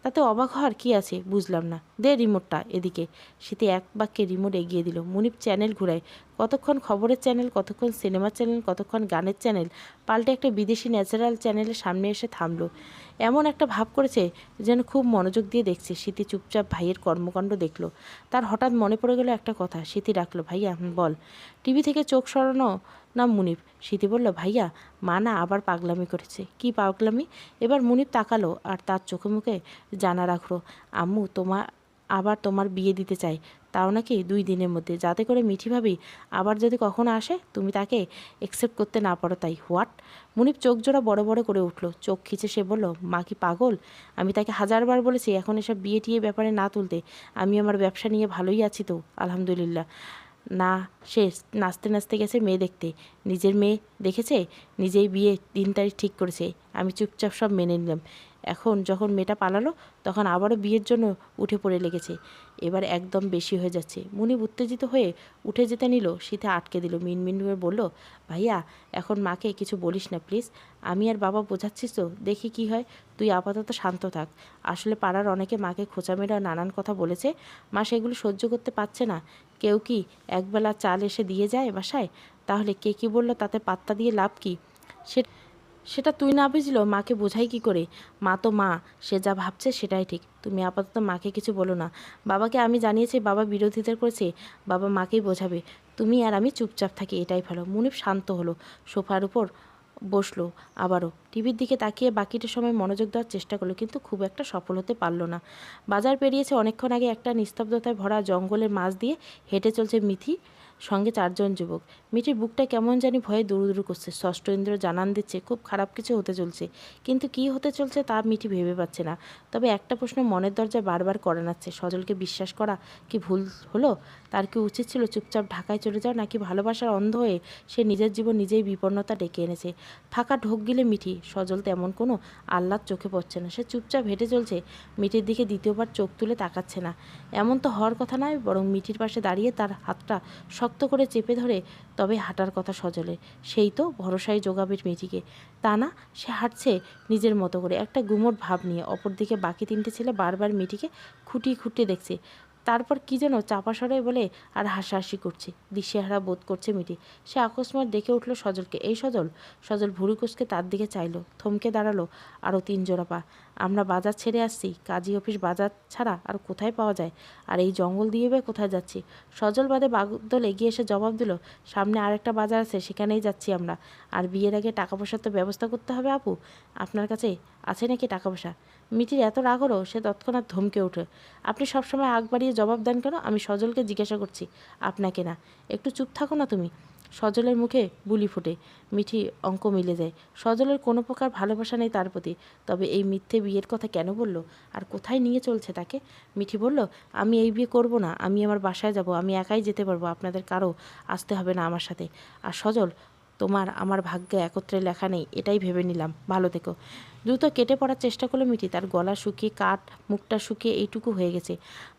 Speaker 1: তাতে অবাক হওয়ার কি আছে, বুঝলাম না। দে রিমোটটা এদিকে। সিথি এক বাক্যে রিমোট এগিয়ে দিল। মুনিপ চ্যানেল ঘুরায়। কতক্ষণ খবরের চ্যানেল, কতক্ষণ সিনেমার চ্যানেল, কতক্ষণ গানের চ্যানেল, পাল্টে একটা বিদেশি ন্যাচারাল চ্যানেলের সামনে এসে থামলো। এমন একটা ভাব করেছে যেন খুব মনোযোগ দিয়ে দেখছে। সিথি চুপচাপ ভাইয়ের কর্মকাণ্ড দেখল। তার হঠাৎ মনে পড়ে গেল একটা কথা। সিথি ডাকলো, ভাইয়া। বল। টিভি থেকে চোখ সরানো না মুনিপ। সিথি বলল, ভাইয়া, মা না আবার পাগলামি করেছে। কি পাগলামি? এবার মুনিপ তাকালো আর তার চোখে মুখে জানা রাখলো, আম্মু আবার তোমার বিয়ে দিতে চাই, তাও নাকি 2 দিনের মধ্যে, যাতে করে মিঠি ভাবি আবার যদি কখনো আসে তুমি তাকে একসেপ্ট করতে না পারো। তাই হোয়াট? মুনিপ চোখ জোড়া বড় বড় করে উঠল। চোখ খিচে সে বলল, মা কি পাগল? আমি তাকে 1000বার বলেছি এখন এসব বিয়ে টিয়ে ব্যাপারে না তুলতে। আমি আমার ব্যবসা নিয়ে ভালোই আছি তো, আলহামদুলিল্লাহ। না, সে নাচতে নাচতে গেছে মেয়ে দেখতে। নিজের মেয়ে দেখেছে, নিজেই বিয়ে দিন তারিখ ঠিক করেছে। আমি চুপচাপ সব মেনে নিলাম। এখন যখন মেয়েটা পালালো তখন আবারও বিয়ের জন্য উঠে পড়ে লেগেছে। এবার একদম বেশি হয়ে যাচ্ছে। মুনিব উত্তেজিত হয়ে উঠে যেতে নিল। শীতে আটকে দিল। মিনমিন করে বলল, ভাইয়া, এখন মাকে কিছু বলিস না প্লিজ। আমি আর বাবা বোঝাচ্ছিস তো, দেখি কি হয়। তুই আপাতত শান্ত থাক। আসলে পাড়ার অনেকে মাকে খোঁচা মেরা নানান কথা বলেছে। মা সেগুলো সহ্য করতে পারছে না। কেউ কি একবেলা চাল এসে দিয়ে যায় বাসায়? তাহলে কে কী বলল তাতে পাত্তা দিয়ে লাভ কি? সেটা তুই না বুঝলেও মাকে বোঝাই কি করে? মা তো মা, সে যা ভাবছে সেটাই ঠিক। তুমি আপাতত মাকে কিছু বলো না। বাবাকে আমি জানিয়েছি, বাবা বিরোধিতা করেছে, বাবা মাকেই বোঝাবে। তুমি আর আমি চুপচাপ থাকি, এটাই ভালো। মুনিব শান্ত হলো। সোফার উপর বসলো আবারও। টিভির দিকে তাকিয়ে বাকিটা সময় মনোযোগ দেওয়ার চেষ্টা করলো, কিন্তু খুব একটা সফল হতে পারল না। বাজার পেরিয়েছে অনেকক্ষণ আগে। একটা নিস্তব্ধতায় ভরা জঙ্গলের মাঝ দিয়ে হেঁটে চলছে মিথি, সঙ্গে 4 জন যুবক। মিঠির বুকটা কেমন জানি ভয়ে দুরু করছে। ষষ্ঠ ইন্দ্র জানান দিচ্ছে খুব খারাপ কিছু হতে চলছে, কিন্তু কি হতে চলছে তা মিঠি ভেবে পাচ্ছে না। তবে একটা প্রশ্ন মনের দরজায় বারবার করে নাচ্ছে, সজলকে বিশ্বাস করা কি ভুল হলো? তার কি উচিত ছিল চুপচাপ ঢাকায় চলে যাওয়া, নাকি ভালোবাসার অন্ধ হয়ে সে নিজের জীবন নিজেই বিপন্নতা ডেকে এনেছে? ফাঁকা ঢোক গিলে মিঠি। সজল তেমন কোনো আহ্লাদ চোখে পড়ছে না। সে চুপচাপ হেঁটে চলছে। মিঠির দিকে দ্বিতীয়বার চোখ তুলে তাকাচ্ছে না। এমন তো হওয়ার কথা নয়, বরং মিঠির পাশে দাঁড়িয়ে তার হাতটা শক্ত করে চেপে ধরে তবে হাঁটার কথা সজলের। সেই তো ভরসাই জোগাবে মিঠিকে। তা না, সে হাঁটছে নিজের মতো করে, একটা গুমোট ভাব নিয়ে। অপরদিকে বাকি 3টে ছেলে বারবার মিঠিকে খুঁটিয়ে খুঁটিয়ে দেখছে। তারপর কি যেন চাপা স্বরে বলে আর হাসাহাসি করছে। দিশেহারা বোধ করছে মিঠি। সে আকস্মাৎ দেখে উঠল সজলকে। এই সজল! সজল ভুরু কুঁচকে তার দিকে চাইলো। থমকে দাঁড়ালো। আরও 3 জোড়া পা। আমরা বাজার ছেড়ে আসছি। কাজী অফিস বাজার ছাড়া আর কোথায় পাওয়া যায়? আর এই জঙ্গল দিয়ে বা কোথায় যাচ্ছি? সজল বাদে বাগদল এগিয়ে এসে জবাব দিল, সামনে আরেকটা বাজার আছে, সেখানেই যাচ্ছি আমরা। আর বিয়ের আগে টাকা পয়সার তো ব্যবস্থা করতে হবে আপু। আপনার কাছে আছে নাকি টাকা পয়সা? মিঠির এত রাগ হলো সে তৎক্ষণাৎ ধমকে ওঠে। আপনি সবসময় আগ বাড়িয়ে জবাব দেন কেন? আমি সজলকে জিজ্ঞাসা করছি, আপনাকে না। একটু চুপ থাকো না তুমি। সজলের মুখে বুলি ফোটে। মিঠি অঙ্ক মিলে যায়। সজলের কোনো প্রকার ভালোবাসা নেই তার প্রতি। তবে এই মিথ্যে বিয়ের কথা কেন বলল? আর কোথায় নিয়ে চলছে তাকে? মিঠি বলল, আমি এই বিয়ে করব না। আমি আমার বাসায় যাব। আমি একাই যেতে পারবো। আপনাদের কারো আসতে হবে না আমার সাথে। আর সজল, তোমার আমার ভাগ্যে একত্রে লেখা নেই, এটাই ভেবে নিলাম। ভালো থেকো। দ্রুত কেটে পড়ার চেষ্টা করলো মিঠি। তার গলা শুকিয়ে কাঠ, মুখটা শুকিয়ে এইটুকু হয়ে গেছে।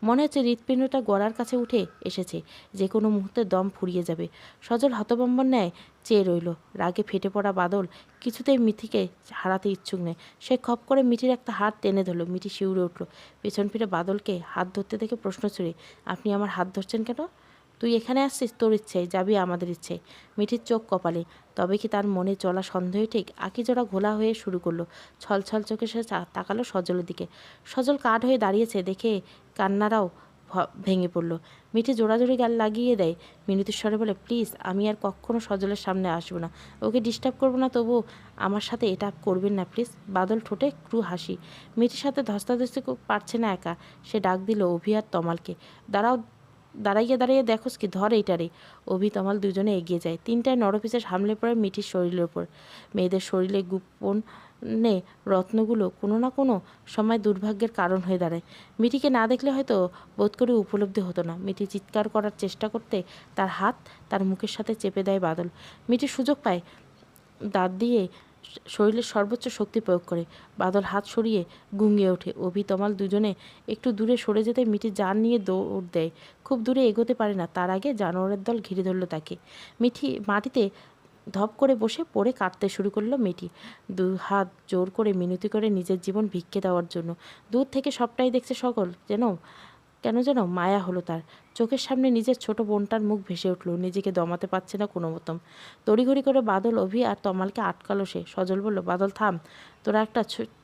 Speaker 1: মনে হচ্ছে হৃৎপিণ্ডটা গলার কাছে উঠে এসেছে, যে কোনো মুহূর্তে দম ফুরিয়ে যাবে। সজল হতভম্বর ন্যায় চেয়ে রইল। রাগে ফেটে পড়া বাদল কিছুতেই মিঠিকে হারাতে ইচ্ছুক নেই। সে খপ করে মিঠির একটা হাত টেনে ধরল। মিঠি শিউরে উঠল। পেছন ফিরে বাদলকে হাত ধরতে দেখে প্রশ্ন ছুড়ে, আপনি আমার হাত ধরছেন কেন? তুই এখানে আসছিস তোর ইচ্ছায়, যাবি আমাদের ইচ্ছায়। মিঠির চোখ কপালে। তবে কি তার মনে চলা সন্দেহ ঠিক? আঁকিজোড়া ঘোলা হয়ে শুরু করলো। ছলছল চোখে সে তাকালো সজলের দিকে। সজল কাঠ হয়ে দাঁড়িয়েছে দেখে কান্নারাও ভেঙে পড়ল। মিঠি জোড়াজোড়ি গাল লাগিয়ে দেয়। মিনতির স্বরে বলে, প্লিজ আমি আর কখনো সজলের সামনে আসবো না, ওকে ডিস্টার্ব করবো না, তবু আমার সাথে এটা করবেন না প্লিজ। বাদল ঠোঁটে একটু হাসি। মিঠির সাথে ধস্তাধস্তি পারছে না একা, সে ডাক দিল অভি আর তমালকে। দাঁড়াও, দাঁড়াইয়ে দাঁড়িয়ে দেখোস কি, ধর এইটারে। অভি তমাল দুজনে এগিয়ে যায়। তিনটায় নরপিসের হামলে পড়ে মিঠির শরীরের ওপর। মেয়েদের শরীরে গোপনে রত্নগুলো কোনো না কোনো সময় দুর্ভাগ্যের কারণ হয়ে দাঁড়ায়। মিঠিকে না দেখলে হয়তো বোধ করে উপলব্ধি হতো না। মিঠি চিৎকার করার চেষ্টা করতে তার হাত তার মুখের সাথে চেপে দেয় বাদল। মিঠি সুযোগ পায় দাঁত দিয়ে শরীরের সর্বোচ্চ শক্তি প্রয়োগ করে। বাদল হাত সরিয়ে গুঙিয়ে ওঠে। অভি তমাল দুজনে একটু দূরে সরে যেতে মিঠি জান নিয়ে দৌড় দেয়। খুব দূরে এগোতে পারে না, তার আগে জানোয়ারের দল ঘিরে ধরল তাকে। মিঠি মাটিতে ধপ করে বসে পড়ে কাঁদতে শুরু করলো। মিঠি দু হাত জোর করে মিনতি করে নিজের জীবন ভিক্ষে দেওয়ার জন্য। দূর থেকে সবটাই দেখছে সকল, কেন যেন মায়া হলো তার। চোখের সামনে নিজের ছোট বোনটার মুখ ভেসে উঠল। নিজেকে দমাতে পারছে না কোনো মতম। তড়িঘড়ি করে বাদল, অভি আর তমালকে আটকালো সে। সজল বলল, বাদল থাম, তোরা একটা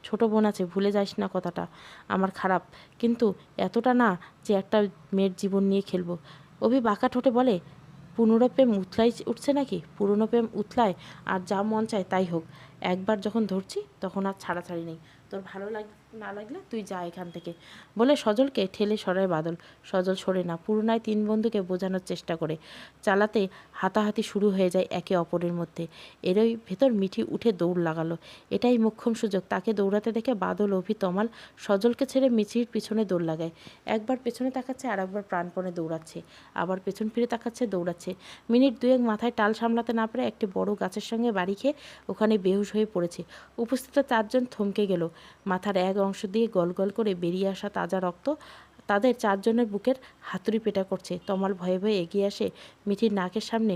Speaker 1: ছোট বোন আছে, ভুলে যাস না কথাটা। আমার খারাপ, কিন্তু এতটা না যে একটা মেয়ের জীবন নিয়ে খেলবো। অভি বাঁকা ঠোঁটে বলে, পুনরো প্রেম উথলাই উঠছে নাকি? পুরনো প্রেম উথলায়, আর যা মন চায় তাই হোক। একবার যখন ধরছি তখন আর ছাড়াছাড়ি নেই। তোর ভালো না লাগলে তুই যা এখান থেকে, বলে সজলকে ঠেলে সরায় বাদল। সজল সরে না, পুরনায় তিন বন্ধুকে বোঝানোর চেষ্টা করে। চালাতে হাতাহাতি শুরু হয়ে যায় একে অপরের মধ্যে। এরই ভেতর মিঠি উঠে দৌড় লাগালো। এটাই মোক্ষম সুযোগ। তাকে দৌড়াতে দেখে বাদল, অভি, তমাল সজলকে ছেড়ে মিঠির পিছনে দৌড় লাগায়। একবার পেছনে তাকাচ্ছে, আর একবার প্রাণপণে দৌড়াচ্ছে, আবার পেছন ফিরে তাকাচ্ছে, দৌড়াচ্ছে। মিনিট দুয়েক মাথায় টাল সামলাতে না পারে একটি বড় গাছের সঙ্গে বাড়ি খেয়ে ওখানে বেহুশ হয়ে পড়েছে। উপস্থিত চারজন থমকে গেল। মাথার এক অংশ দিয়ে গল গল করে বেরিয়ে আসা তাজা রক্ত তাদের চারজনের বুকের হাতুড়ি পেটা করছে। তমাল ভয়ে ভয়ে এগিয়ে আসে মিঠির নাকের সামনে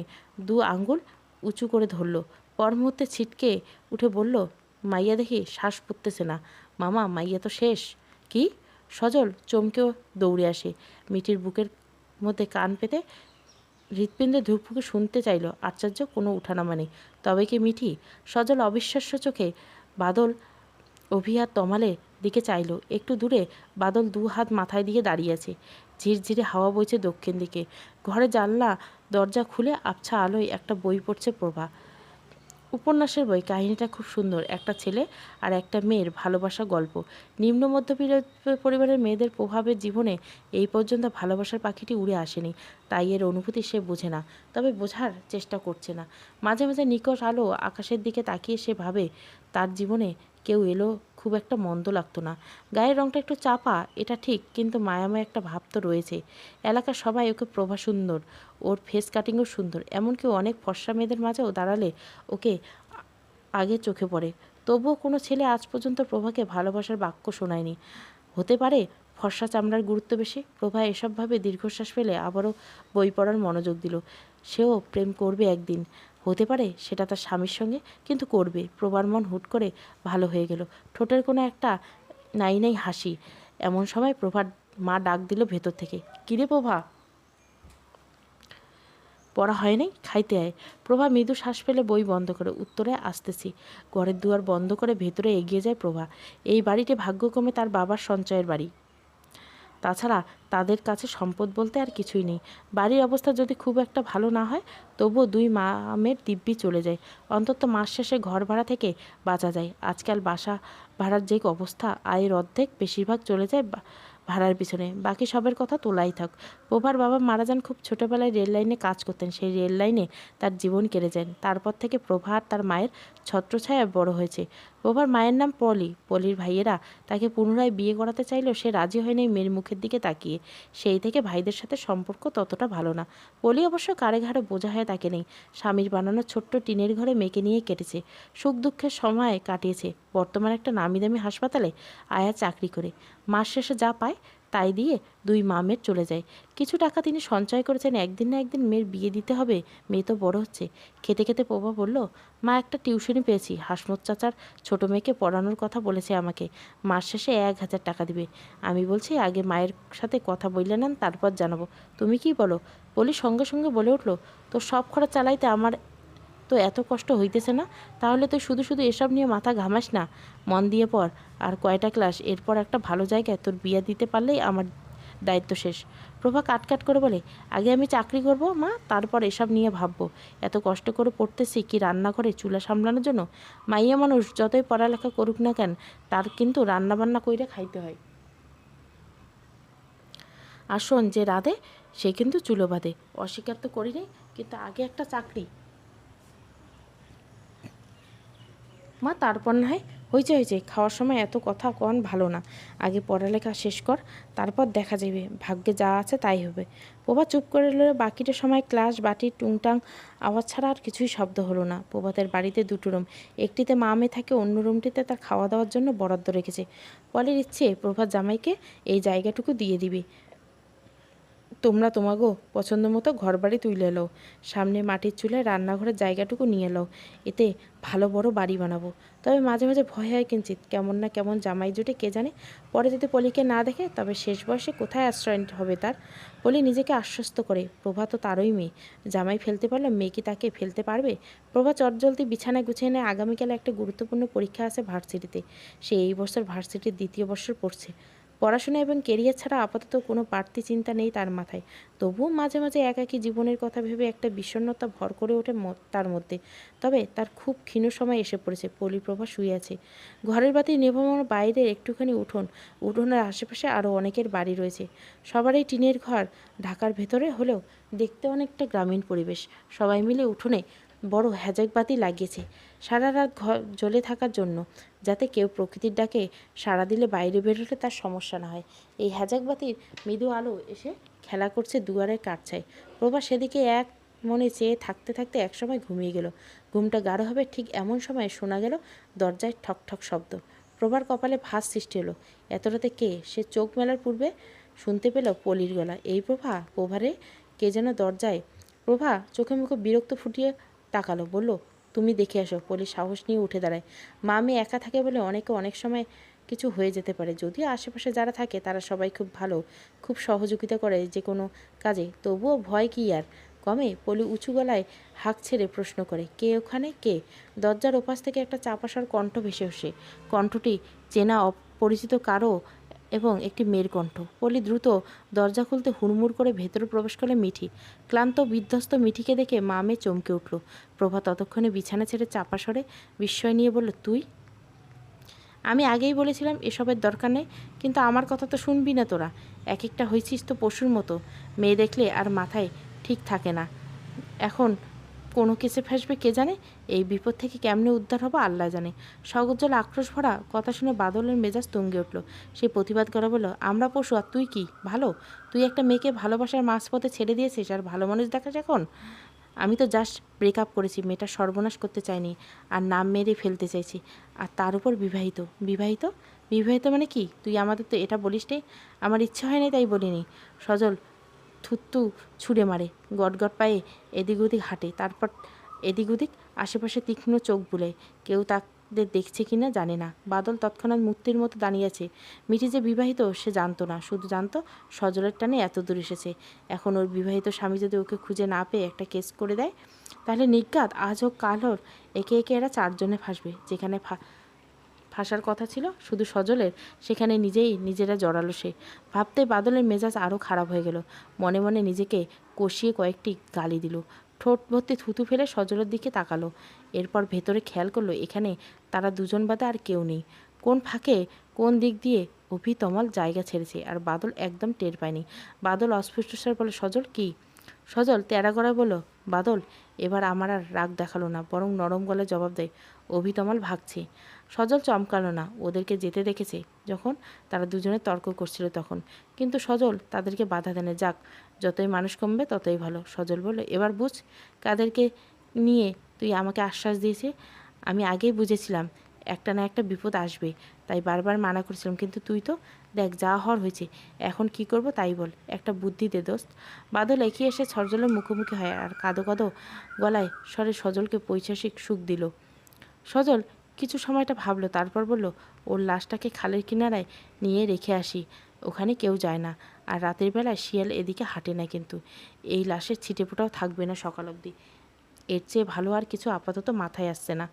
Speaker 1: দু আঙ্গুল উঁচু করে ধরল। পর মুহূর্তে ছিটকে উঠে বলল, মাইয়া দেখি শ্বাস পড়তেছে না। মামা, মাইয়া তো শেষ। কি? সজল চমকেও দৌড়ে আসে। মিঠির বুকের মধ্যে কান পেতে হৃৎপিণ্ডে ধুকফুকে শুনতে চাইল। আশ্চর্য, কোনো উঠানামা নেই। তবে কি মিঠি? সজল অবিশ্বাস্য চোখে বাদল, অভি আর তমালের দিকে চাইল। একটু দূরে বাদল দু হাত মাথায় দিয়ে দাঁড়িয়ে আছে। ঝিরঝিরে হাওয়া বইছে দক্ষিণ দিকে। ঘরে জানলা দরজা খুলে আবছা আলোয় একটা বই পড়ছে প্রভা। উপন্যাসের বই। কাহিনীটা খুব সুন্দর। একটা ছেলে আর একটা মেয়ের ভালোবাসা গল্প। নিম্ন মধ্যবিত্ত পরিবারের মেয়েদের প্রভাবের জীবনে এই পর্যন্ত ভালোবাসার পাখিটি উড়ে আসেনি, তাই এর অনুভূতি সে বোঝে না, তবে বোঝার চেষ্টা করছে না। মাঝে মাঝে নিকট আলো আকাশের দিকে তাকিয়ে সে ভাবে, তার জীবনে কেউ এলো খুব একটা মন্দ লাগতো না। গায়ের রংটা একটু চাপা, এটা ঠিক, কিন্তু মায়াময় একটা ভাব তো রয়েছে। এলাকার সবাই ওকে প্রভা সুন্দর, ওর ফেস কাটিংও সুন্দর, এমনকি অনেক ফর্সা মেয়েদের মাঝেও দাঁড়ালে ওকে আগে চোখে পড়ে। তবুও কোনো ছেলে আজ পর্যন্ত প্রভাকে ভালোবাসার বাক্য শোনায়নি। হতে পারে ফর্সা চামড়ার গুরুত্ব বেশি। প্রভা এসবভাবে দীর্ঘশ্বাস ফেলে আবারও বই পড়ার মনোযোগ দিল। সেও প্রেম করবে একদিন, হতে পারে সেটা তার স্বামীর সঙ্গে, কিন্তু করবে। প্রভার মন হুট করে ভালো হয়ে গেল। ঠোঁটের কোনো একটা নাই নাই হাসি। এমন সময় প্রভার মা ডাক দিল ভেতর থেকে, কিরে প্রভা, পড়া হয় নাই, খাইতে আয়। প্রভা মৃদু শ্বাস ফেলে বই বন্ধ করে উত্তরে, আসতেছি। ঘরের দুয়ার বন্ধ করে ভেতরে এগিয়ে যায় প্রভা। এই বাড়িটি ভাগ্যক্রমে তার বাবার সঞ্চয়ের বাড়ি। তাছাড়া তাদের কাছে সম্পদ বলতে আর কিছুই নেই। বাড়ির অবস্থা যদি খুব একটা ভালো না হয়, তবুও দুই মামের দিব্যি চলে যায়। অন্তত মাস শেষে ঘর ভাড়া থেকে বাঁচা যায়। আজকাল বাসা ভাড়ার যে অবস্থা, আয়ের অর্ধেক বেশিরভাগ চলে যায় ভাড়ার পিছনে, বাকি সবের কথা তোলাই থাক। প্রভার বাবা মারা যান খুব ছোটোবেলায়, রেল লাইনে কাজ করতেন। সেই রেল লাইনে তার জীবন কেড়ে যান। তারপর থেকে প্রভা আর তার মায়ের ছত্রছায়ায় বড় হয়েছে। প্রভার মায়ের নাম পলি। পলির ভাইয়েরা তাকে পুনরায় বিয়ে করাতে চাইলেও সে রাজি হয়নি মেয়ের মুখের দিকে তাকিয়ে। সেই থেকে ভাইদের সাথে সম্পর্ক ততটা ভালো না। পলি অবশ্য কারে ঘাড়ে বোঝা হয়ে তাকে নেই। স্বামীর বানানো ছোট্ট টিনের ঘরে মেয়েকে নিয়ে কেটেছে। সুখ দুঃখের সময় কাটিয়েছে। বর্তমানে একটা নামি দামি হাসপাতালে আয়া চাকরি করে মাস শেষে যা পায় তাই দিয়ে দুই মামের চলে যায়। কিছু টাকা তিনি সঞ্চয় করেছেন, একদিন না একদিন মেয়ের বিয়ে দিতে হবে। মেয়ে তো বড় হচ্ছে। খেতে খেতে প্রভা বলল, মা, একটা টিউশনি পেয়েছি। হাসমত চাচার ছোটো মেয়েকে পড়ানোর কথা বলেছে আমাকে। মাস শেষে 1,000 টাকা দিবে। আমি বলছি আগে মায়ের সাথে কথা বললে নেন, তারপর জানাবো। তুমি কি বলো? বলি সঙ্গে সঙ্গে বলে উঠল, তোর সব খরচ চালাইতে আমার তো এত কষ্ট হইতেছে না, তাহলে তুই শুধু শুধু এসব নিয়ে মাথা ঘামাস না। মন দিয়ে পড়, আর কয়টা ক্লাস, এরপর একটা ভালো জায়গায় তোর বিয়ে দিতে পারলেই আমার দায়িত্ব শেষ। প্রভা কাট করে বলে, আগে আমি চাকরি করব মা, তারপর এসব নিয়ে ভাববো। এত কষ্ট করে পড়তেছি কি রান্না করে চুলা সামলানোর জন্য? মাইয়া মানুষ যতই পড়ালেখা করুক না কেন, তার কিন্তু রান্নাবান্না কইরে খাইতে হয়। আর শোন, যে রাঁধে সে কিন্তু চুলো বাঁধে। অস্বীকার তো করি নি, কিন্তু আগে একটা চাকরি মা, তারপর না হয়। হয়েছে, খাওয়ার সময় এত কথা কন ভালো না। আগে পড়ালেখা শেষ কর, তারপর দেখা যাবে, ভাগ্যে যা আছে তাই হবে। প্রভা চুপ করে রইল। বাকিটা সময় ক্লাস বাটির টুংটাং আওয়াজ ছাড়া আর কিছুই শব্দ হলো না। প্রভাতের বাড়িতে দুটো রুম, একটিতে মা মেয়ে থাকে, অন্য রুমটিতে তার খাওয়া দাওয়ার জন্য বরাদ্দ রেখেছে। পলের ইচ্ছে প্রভাত জামাইকে এই জায়গাটুকু দিয়ে দিবে। তোমরা তোমাগো পছন্দ মতো ঘরবাড়ি তুলে এলো, সামনে মাটির চুলায় রান্নাঘরের জায়গাটুকু নিয়ে এলো, এতে ভালো বড় বাড়ি বানাবো। তবে মাঝে মাঝে ভয় হয় কিঞ্চিত, কেমন না কেমন জামাই জুটে কে জানে। পরে যদি পলিকে না দেখে, তবে শেষ বয়সে কোথায় আশ্রয় হবে তার। পলি নিজেকে আশ্বস্ত করে, প্রভা তো তারই মেয়ে, জামাই ফেলতে পারলে মেয়ে কি তাকে ফেলতে পারবে। প্রভা চটজলদি বিছানায় গুছিয়ে নেয়। আগামীকাল একটা গুরুত্বপূর্ণ পরীক্ষা আছে ভার্সিটিতে। সে এই বছর ভার্সিটির 2য় বর্ষ পড়ছে। পড়াশোনা এবং কেরিয়ার ছাড়া আপাতত কোনো বাড়তি চিন্তা নেই তার মাথায়। তবুও মাঝে মাঝে একাকী জীবনের কথা ভেবে একটা বিষণ্ণতা ভর করে ওঠে তার মধ্যে। তবে তার খুব ক্ষীণ সময় এসে পড়েছে। পলিপ্রভা শুয়ে আছে। ঘরের বাতি নেভানোর বাইরে একটুখানি উঠোনের আশেপাশে আরও অনেকের বাড়ি রয়েছে। সবারই টিনের ঘর, ঢাকার ভেতরে হলেও দেখতে অনেকটা গ্রামীণ পরিবেশ। সবাই মিলে উঠোনে বড় হ্যাজাক বাতি লাগিয়েছে সারা রাত ঘর জ্বলে থাকার জন্য, যাতে কেউ প্রকৃতির ডাকে সাড়া দিলে বাইরে বেরোলে তার সমস্যা না হয়। এই হ্যাজাক বাতির মৃদু আলো এসে খেলা করছে দুয়ারের কাঠছায়। প্রভা সেদিকে এক মনে চেয়ে থাকতে থাকতে একসময় ঘুমিয়ে গেল। ঘুমটা গাঢ় হবে ঠিক এমন সময় শোনা গেল দরজায় ঠক ঠক শব্দ। প্রভার কপালে ভাঁজ সৃষ্টি হলো। এত রাতে কে? সে চোখ মেলার পূর্বে শুনতে পেল পলির গলা। এই প্রভারে কে যেন দরজায়। প্রভা চোখে মুখে বিরক্ত ফুটিয়ে তাকালো, বলল, তুমি দেখে আসো। পলি সাহস নিয়ে উঠে দাঁড়ায়। মা মেয়ে একা থাকে বলে অনেক সময় কিছু হয়ে যেতে পারে। যদিও আশেপাশে যারা থাকে তারা সবাই খুব ভালো, খুব সহযোগিতা করে যে কোনো কাজে, তবুও ভয় কি আর কমে? পলি উঁচু গলায় হাঁক ছেড়ে প্রশ্ন করে, কে ওখানে, কে? দরজার ওপাশ থেকে একটা চাপাসার কণ্ঠ ভেসে আসে। কণ্ঠটি চেনা অপরিচিত কারো এবং একটি মেয়ের কণ্ঠ। পলি দ্রুত দরজা খুলতে হুড়মুড় করে ভেতরে প্রবেশ করলে মিঠি। ক্লান্ত বিধ্বস্ত মিঠিকে দেখে মা মেয়ে চমকে উঠল। প্রভা ততক্ষণে বিছানা ছেড়ে চাপা সরে বিস্ময় নিয়ে বলল, তুই? আমি আগেই বলেছিলাম এসবের দরকার নেই, কিন্তু আমার কথা তো শুনবি না তোরা। এক একটা হয়েছিস তো পশুর মতো। মেয়ে দেখলে আর মাথায় ঠিক থাকে না। এখন কোনো কেসে ফাঁসবে কে জানে। এই বিপদ থেকে কেমনে উদ্ধার হবো আল্লাহ জানে। সগজ্জল আক্রোশ ভরা কথা শুনে বাদলের মেজাজ তুঙ্গে উঠল। সে প্রতিবাদ করা বলল, আমরা পশু আর তুই কি ভালো? তুই একটা মেয়েকে ভালোবাসার মাঝপথে ছেড়ে দিয়েছিস আর ভালো মানুষ দেখাস এখন? আমি তো জাস্ট ব্রেকআপ করেছি, মেয়েটার সর্বনাশ করতে চাইনি আর নাম মেরে ফেলতে চাইছি। আর তার উপর বিবাহিত। বিবাহিত? বিবাহিত মানে কি? তুই আমাদের তো এটা বলিস নি। আমার ইচ্ছে হয়নি তাই বলিনি। সজল থুতু ছুঁড়ে মারে, গটগট পায়ে এদিক ওদিক হাঁটে, তারপর এদিক ওদিক আশেপাশে তীক্ষ্ণ চোখ বুলায়। কেউ তাদের দেখছে কি না জানে না। বাদল তৎক্ষণাৎ মূর্তির মতো দাঁড়িয়ে আছে। মিঠি যে বিবাহিত সে জানতো না, শুধু জানতো সজলের টানে এত দূর এসেছে। এখন ওর বিবাহিত স্বামী যদি ওকে খুঁজে না পেয়ে একটা কেস করে দেয়, তাহলে নিজ্ঞাত আজ হোক কাল হোক একে একে এরা 4জনে ফাঁসবে। যেখানে ফাঁসার কথা ছিল শুধু সজলের, সেখানে নিজেরা জড়ালো সে। ভাবতে বাদলের মেজাজ আরও খারাপ হয়ে গেল। মনে মনে নিজেকে কষিয়ে কয়েকটি গালি দিল। ঠোঁট ভর্তি থুতু ফেলে সজলের দিকে তাকালো। এরপর ভেতরে খেয়াল করলো এখানে তারা দুজন বাদে আর কেউ নেই। কোন ফাঁকে কোন দিক দিয়ে অভিতমল জায়গা ছেড়েছে আর বাদল একদম টের পায়নি। বাদল অস্পষ্ট স্বরে বলে, সজল কি? সজল তেরা গলায় বলল, বাদল এবার আমার আর রাগ দেখালো না, বরং নরম গলায় জবাব দেয়, অভিতমল ভাগছে। সজল চমকালো না। ওদেরকে যেতে দেখেছে যখন তারা দুজনে তর্ক করছিল তখন। কিন্তু সজল তাদেরকে বাধা দেনে। যাক, যতই মানুষ কমবে ততই ভালো। সজল বলল, এবার বুঝ কাদেরকে নিয়ে তুই আমাকে আশ্বাস দিয়েছে। আমি আগেই বুঝেছিলাম একটা না একটা বিপদ আসবে, তাই বারবার মানা করেছিলাম, কিন্তু তুই তো দেখ যা হওয়ার হয়েছে। এখন কি করব তাই বল, একটা বুদ্ধি দে দোস্ত। বাদল এগিয়ে এসে সজলের মুখোমুখি হয় আর কাঁদো কাঁদো গলায় স্বরে সজলকে পৈশাসিক সুখ দিল। সজল কিছু সময়টা ভাবলো, তারপর বলল, ওর লাশটাকে খালের কিনারায় নিয়ে রেখে আসি, ওখানে কেউ যায় না। আর রাতের বেলায় শিয়াল এদিকে হাঁটে না, কিন্তু এই লাশের ছিটেফোঁটাও থাকবে না সকাল অবধি। এর চেয়ে ভালো আর কিছু আপাতত মাথায় আসছে না।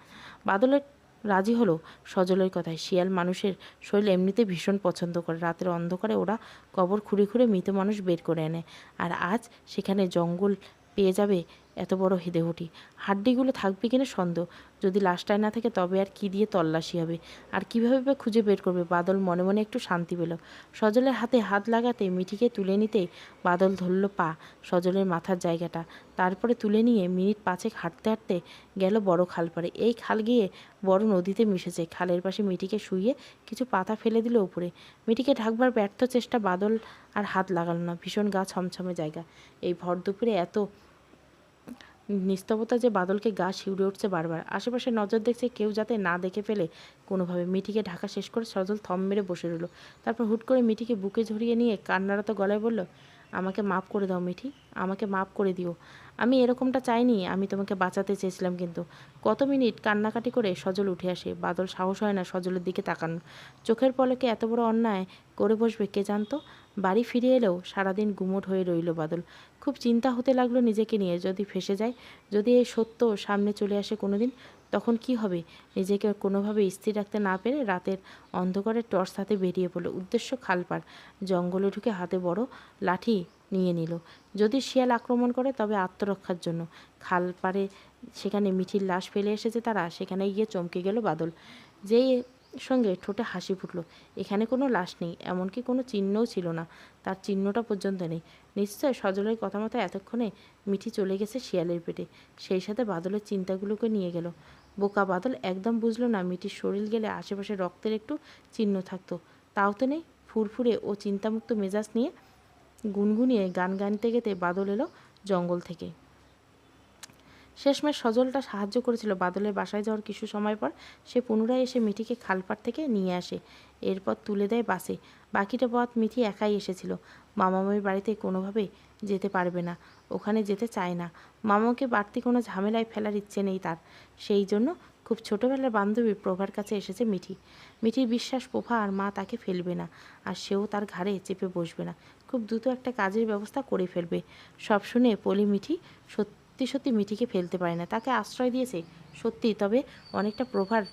Speaker 1: বাদলের রাজি হলো সজলের কথায়। শিয়াল মানুষের শরীর এমনিতে ভীষণ পছন্দ করে। রাতের অন্ধকারে ওরা কবর খুঁড়ে খুঁড়ে মৃত মানুষ বের করে আনে। আর আজ সেখানে জঙ্গল পেয়ে যাবে এত বড় দেহটি। হাড্ডিগুলো থাকবে কিনা সন্দেহ। যদি লাশটায় না থাকে তবে আর কি দিয়ে তল্লাশি হবে, আর কীভাবে বা খুঁজে বের করবে? বাদল মনে মনে একটু শান্তি পেল। সজলের হাতে হাত লাগাতে মিঠিকে তুলে নিতে বাদল ধরল পা সজলের মাথার জায়গাটা। তারপরে তুলে নিয়ে মিনিট পাঁচেক হাঁটতে হাঁটতে গেল বড় খাল পাড়ে। এই খাল গিয়ে বড় নদীতে মিশেছে। খালের পাশে মিঠিকে শুইয়ে কিছু পাতা ফেলে দিল উপরে। মিঠিকে ঢাকবার ব্যর্থ চেষ্টা বাদল আর হাত লাগালো না। ভীষণ গা ছমছমে জায়গা। এই ভর দুপুরে এত নিস্তবতা যে বাদলকে গা শিউরে উঠছে বারবার। আশেপাশে নজর দেখছে কেউ যাতে না দেখে ফেলে কোনোভাবে। মিঠিকে ঢাকা শেষ করে সজল থম মেরে বসে রইল। তারপর হুট করে মিঠিকে বুকে ঝরিয়ে নিয়ে কান্নারত গলায় বলল, আমাকে মাফ করে দাও মিঠি, আমাকে মাফ করে দিও। আমি এরকমটা চাইনি, আমি তোমাকে বাঁচাতে চেয়েছিলাম। কিন্তু কত মিনিট কান্নাকাটি করে সজল উঠে আসে। বাদল সাহস হয় না সজলের দিকে তাকানো। চোখের পলকে এত বড় অন্যায় করে বসবে কে জানতো। বাড়ি ফিরে এলেও সারাদিন গুমোট হয়ে রইল বাদল। খুব চিন্তা হতে লাগলো নিজেকে নিয়ে। যদি ফেঁসে যায়, যদি এই সত্য সামনে চলে আসে কোনোদিন, তখন কি হবে? নিজেকে কোনোভাবে স্থির রাখতে না পেরে রাতের অন্ধকারে টর্চ হাতে বেরিয়ে পড়ল। উদ্দেশ্য খালপাড়। জঙ্গলে ঢুকে হাতে বড় লাঠি নিয়ে নিল। যদি শিয়াল আক্রমণ করে তবে আত্মরক্ষার জন্য। খালপাড়ে সেখানে মিঠির লাশ ফেলে এসেছে তারা, সেখানে গিয়ে চমকে গেল বাদল। যেই সঙ্গে ঠোঁটে হাসি ফুটল। এখানে কোনো লাশ নেই, এমনকি কোনো চিহ্নও ছিল না। তার চিহ্নটা পর্যন্ত নেই। নিশ্চয় সজলের কথা মতো এতক্ষণে মিঠি চলে গেছে শিয়ালের পেটে। সেই সাথে বাদলের চিন্তাগুলোকে নিয়ে গেল। বোকা বাদল একদম বুঝলো না মিঠির শরীর গেলে আশেপাশে রক্তের একটু চিহ্ন থাকতো। তাও তো নেই। ফুরফুরে ও চিন্তামুক্ত মেজাজ নিয়ে গুনগুনিয়ে গান গাইতে গেতে বাদল এলো জঙ্গল থেকে। শেষমেশ সজলটা সাহায্য করেছিল। বাদলের বাসায় যাওয়ার কিছু সময় পর সে পুনরায় এসে মিঠিকে খালপাড় থেকে নিয়ে আসে। এরপর তুলে দেয় বাসে। বাকিটা পথ মিঠি একাই এসেছিল। মামামের বাড়িতে কোনোভাবে যেতে পারবে না, ওখানে যেতে চায় না। মামাকে বাড়তি কোনো ঝামেলায় ফেলার ইচ্ছে নেই তার। সেই জন্য খুব ছোটোবেলার বান্ধবী প্রভার কাছে এসেছে মিঠি। মিঠির বিশ্বাস প্রভা আর মা তাকে ফেলবে না, আর সেও তার ঘাড়ে চেপে বসবে না। খুব দ্রুত একটা কাজের ব্যবস্থা করে ফেলবে। সব শুনে পলি মিঠি সত্যি সত্যি মিঠিকে ফেলতে পারে না। তাকে আশ্রয় দিয়েছে সত্যি, তবে অনেকটা প্রভার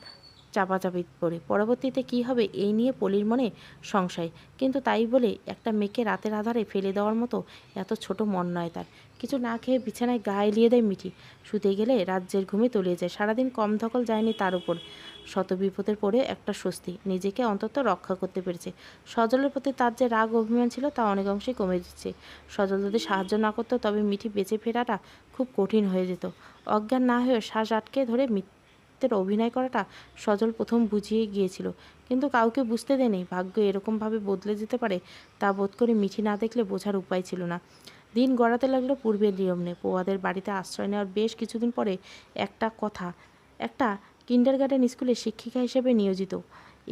Speaker 1: চাপাচাপি করে। পরবর্তীতে কি হবে এই নিয়ে পলির মনে সংশয়। কিন্তু তাই বলে একটা মেয়েকে রাতের আধারে ফেলে দেওয়ার মতো এত ছোট মন নয় তার। কিছু না খেয়ে বিছানায় গা এলিয়ে দেয় মিঠি। শুতে গেলে রাজ্যের ঘুমে তলিয়ে যায়। সারাদিন কম ধকল যায়নি তার উপর। শত বিপদের পরে একটা স্বস্তি, নিজেকে অন্তত রক্ষা করতে পেরেছে। সজলের প্রতি তার যে রাগ অভিমান ছিল তা অনেক অংশে কমে দিচ্ছে। সজল যদি সাহায্য না করতো তবে মিঠি বেঁচে ফেরাটা খুব কঠিন হয়ে যেত। অজ্ঞান না হয়েও শ্বাস আটকে ধরে মৃত্যুর অভিনয় করাটা সজল প্রথম বুঝিয়ে গিয়েছিল, কিন্তু কাউকে বুঝতে দেয়নি। ভাগ্য এরকমভাবে বদলে যেতে পারে তা বোধ করে মিঠি না দেখলে বোঝার উপায় ছিল না। দিন গড়াতে লাগলো পূর্বের নিয়ম নিয়ে। পোয়াদের বাড়িতে আশ্রয় নেওয়ার বেশ কিছুদিন পরে একটা কিন্ডারগার্টেন স্কুলে শিক্ষিকা হিসেবে নিয়োজিত।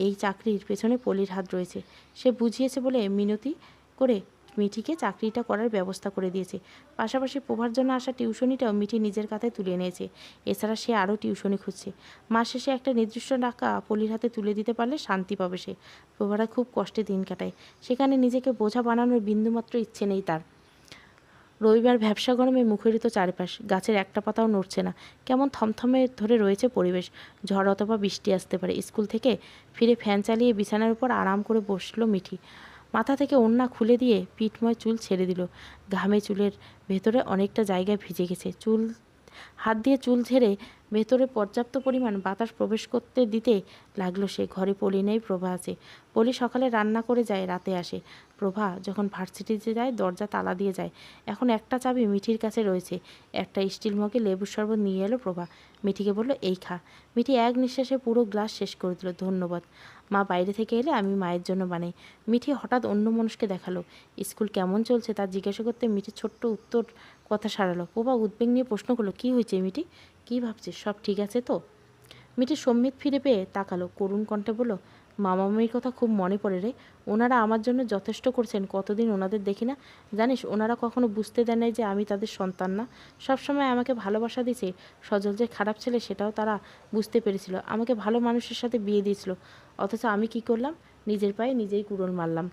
Speaker 1: এই চাকরির পেছনে পলির হাত রয়েছে। সে বুঝিয়েছে বলে মিনতি করে মিঠিকে চাকরিটা করার ব্যবস্থা করে দিয়েছে। পাশাপাশি প্রভার জন্য আসা টিউশনিটাও মিঠি নিজের কাঁধে তুলে নিয়েছে। এছাড়া সে আরও টিউশনি খুঁজছে। মাস শেষে একটা নির্দিষ্ট টাকা পলির হাতে তুলে দিতে পারলে শান্তি পাবে সে। প্রভারা খুব কষ্টে দিন কাটায়। সেখানে নিজেকে বোঝা বানানোর বিন্দুমাত্র ইচ্ছে নেই তার। রবিবার ভ্যাপসা গরমে মুখরিত চারপাশ। গাছের একটা পাতাও নড়ছে না। কেমন থমথমে ধরে রয়েছে পরিবেশ। ঝড় অথবা বৃষ্টি আসতে পারে। স্কুল থেকে ফিরে ফ্যান চালিয়ে বিছানার উপর আরাম করে বসলো মিঠি। মাথা থেকে ওড়না খুলে দিয়ে পিঠময় চুল ছেড়ে দিল। ঘামে চুলের ভেতরে অনেকটা জায়গায় ভিজে গেছে। হাত দিয়ে চুল ঝেড়ে ভেতরে পর্যাপ্ত পরিমাণ বাতাস প্রবেশ করতে দিতে লাগলো সে। ঘরে পলি নেই, প্রভা আছে। পলি সকালে রান্না করে যায়, রাতে আসে। প্রভা যখন ভার্সিটিতে যায় দরজা তালা দিয়ে যায়। এখন একটা চাবি মিঠির কাছে রয়েছে। একটা স্টিল মগে লেবুর শরবত নিয়ে এলো প্রভা। মিঠিকে বলল, এই খা। মিঠি এক নিঃশ্বাসে পুরো গ্লাস শেষ করে দিল। ধন্যবাদ মা, বাইরে থেকে এলে আমি মায়ের জন্য বানাই। মিঠি হঠাৎ অন্য মানুষকে দেখালো। স্কুল কেমন চলছে তা জিজ্ঞাসা করতে মিঠির ছোট্ট উত্তর কথা সারালো। প্রভা উদ্বেগ নিয়ে প্রশ্ন করলো, কী হয়েছে মিঠি? কী ভাবছিস? সব ঠিক আছে তো? মিঠি সম্মিত ফিরে পেয়ে তাকালো। করুণ কণ্ঠে বলল, মামামির কথা খুব মনে পড়ে রে। ওনারা আমার জন্য যথেষ্ট করছেন। কতদিন ওনাদের দেখি না। জানিস, ওনারা কখনো বুঝতে দেয় নাই যে আমি তাদের সন্তান না। সবসময় আমাকে ভালোবাসা দিয়েছে। সজল যে খারাপ ছেলে সেটাও তারা বুঝতে পেরেছিল। আমাকে ভালো মানুষের সাথে বিয়ে দিয়েছিল। অথচ আমি কি করলাম? নিজের পায়ে নিজেই কুড়োল মারলাম।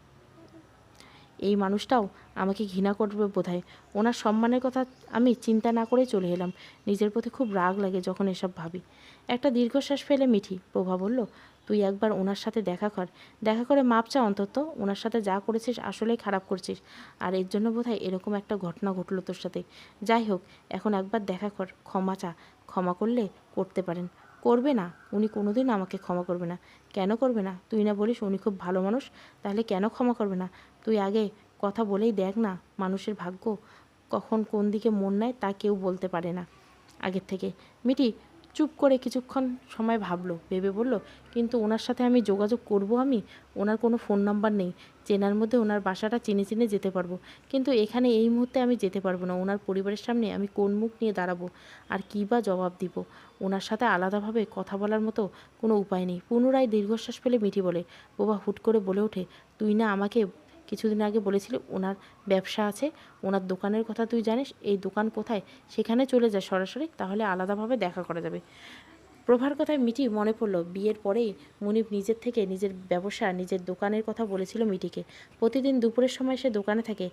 Speaker 1: এই মানুষটাও আমাকে ঘৃণা করবে বোধহয়। ওনার সম্মানের কথা আমি চিন্তা না করে চলে এলাম। নিজের প্রতি খুব রাগ লাগে যখন এসব ভাবি। একটা দীর্ঘশ্বাস ফেলে মিঠি প্রভা বলল, তুই একবার ওনার সাথে দেখা করে মাপ চা অন্তত। ওনার সাথে যা করেছিস আসলেই খারাপ করছিস, আর এর জন্য বোধহয় এরকম একটা ঘটনা ঘটলো তোর সাথে। যাই হোক, এখন একবার দেখা কর, ক্ষমা চা। ক্ষমা করলে করতে পারেন। করবে না, উনি কোনোদিন আমাকে ক্ষমা করবে না। কেন করবে না? তুই না বলিস উনি খুব ভালো মানুষ, তাহলে কেন ক্ষমা করবে না? তুই আগে কথা বলেই দেখ না, মানুষের ভাগ্য কখন কোন দিকে মন নেয় তা কেউ বলতে পারে না আগের থেকে। মিটি চুপ করে কিছুক্ষণ সময় ভাবলো, ভেবে বলল, কিন্তু ওনার সাথে আমি যোগাযোগ করব? ওনার কোনো ফোন নাম্বার নেই। চেনার মধ্যে ওনার বাসাটা চিনে চিনে যেতে পারবো, কিন্তু এখানে এই মুহূর্তে আমি যেতে পারবো না। ওনার পরিবারের সামনে আমি কোন মুখ নিয়ে দাঁড়াবো, আর কী বা জবাব দিব? ওনার সাথে আলাদাভাবে কথা বলার মতো কোনো উপায় নেই। পুনরায় দীর্ঘশ্বাস ফেলে মিঠি বলে, বাবা হুট করে বলে ওঠে, তুই না আমাকে কিছুদিন আগে বলেছিলি ওনার ব্যবসা আছে, ওনার দোকানের কথা তুই জানিস? এই দোকান কোথায়? সেখানে চলে যায় সরাসরি, তাহলে আলাদাভাবে দেখা করা যাবে। প্রভার কথায় মিটি মনে পড়ল, বিয়ের পরেই মুনিব নিজের থেকে নিজের ব্যবসা, নিজের দোকানের কথা বলেছিল মিটিকে। প্রতিদিন দুপুরের সময় সে দোকানে থাকে,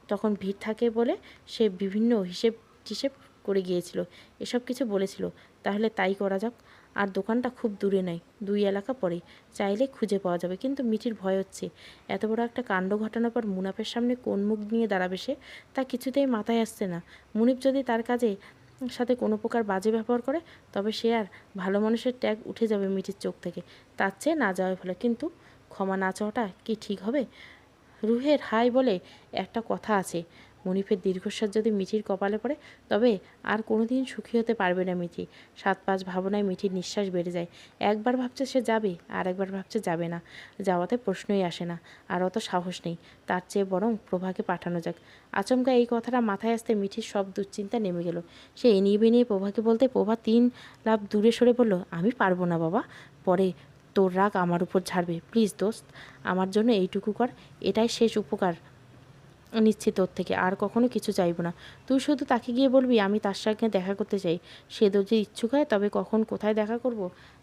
Speaker 1: তখন ভিড় থাকে বলে সে বিভিন্ন হিসেব টিসেব করে গিয়েছিল, এসব কিছু বলেছিল। তাহলে তাই করা যাক। আর দোকানটা খুব দূরে নয়, 2 এলাকা পরেই, চাইলে খুঁজে পাওয়া যাবে। কিন্তু মিঠির ভয় হচ্ছে, এত বড় একটা কাণ্ড ঘটানোর পর মুনাফের সামনে কোন মুখ নিয়ে দাঁড়াবে সে, তা কিছুতেই মাথায় আসছে না। মুনিব যদি তার কাজে সাথে কোনো প্রকার বাজে ব্যবহার করে, তবে সে আর ভালো মানুষের ট্যাগ উঠে যাবে মিঠির চোখ থেকে। তার চেয়ে না যাওয়াই ভালো। কিন্তু ক্ষমা না চাওয়াটা কি ঠিক হবে? রুহের হাই বলে একটা কথা আছে, মনিফের দীর্ঘশ্বাস যদি মিঠির কপালে পড়ে, তবে আর কোনো দিন সুখী হতে পারবে না মিঠি। 7-5 ভাবনায় মিঠির নিঃশ্বাস বেড়ে যায়। একবার ভাবছে সে যাবে, আর একবার ভাবছে যাবে না। যাওয়াতে প্রশ্নই আসে না, আর অত সাহস নেই। তার চেয়ে বরং প্রভাকে পাঠানো যাক। আচমকা এই কথাটা মাথায় আসতে মিঠির সব দুশ্চিন্তা নেমে গেল। সে এনিয়ে বেনিয়ে প্রভাকে বলতে প্রভা 3 লাফ দূরে সরে বলল, আমি পারবো না বাবা, পরে তোর রাগ আমার উপর ঝাড়বে। প্লিজ দোস্ত, আমার জন্য এইটুকু কর, এটাই শেষ উপকার নিচ্ছি তোর থেকে, আর কখনো কিছু চাইব না। তুই শুধু তাকে গিয়ে বলবি আমি তার সঙ্গে দেখা করতে চাই। সে যদি ইচ্ছুক হয় তবে কখন কোথায় দেখা করব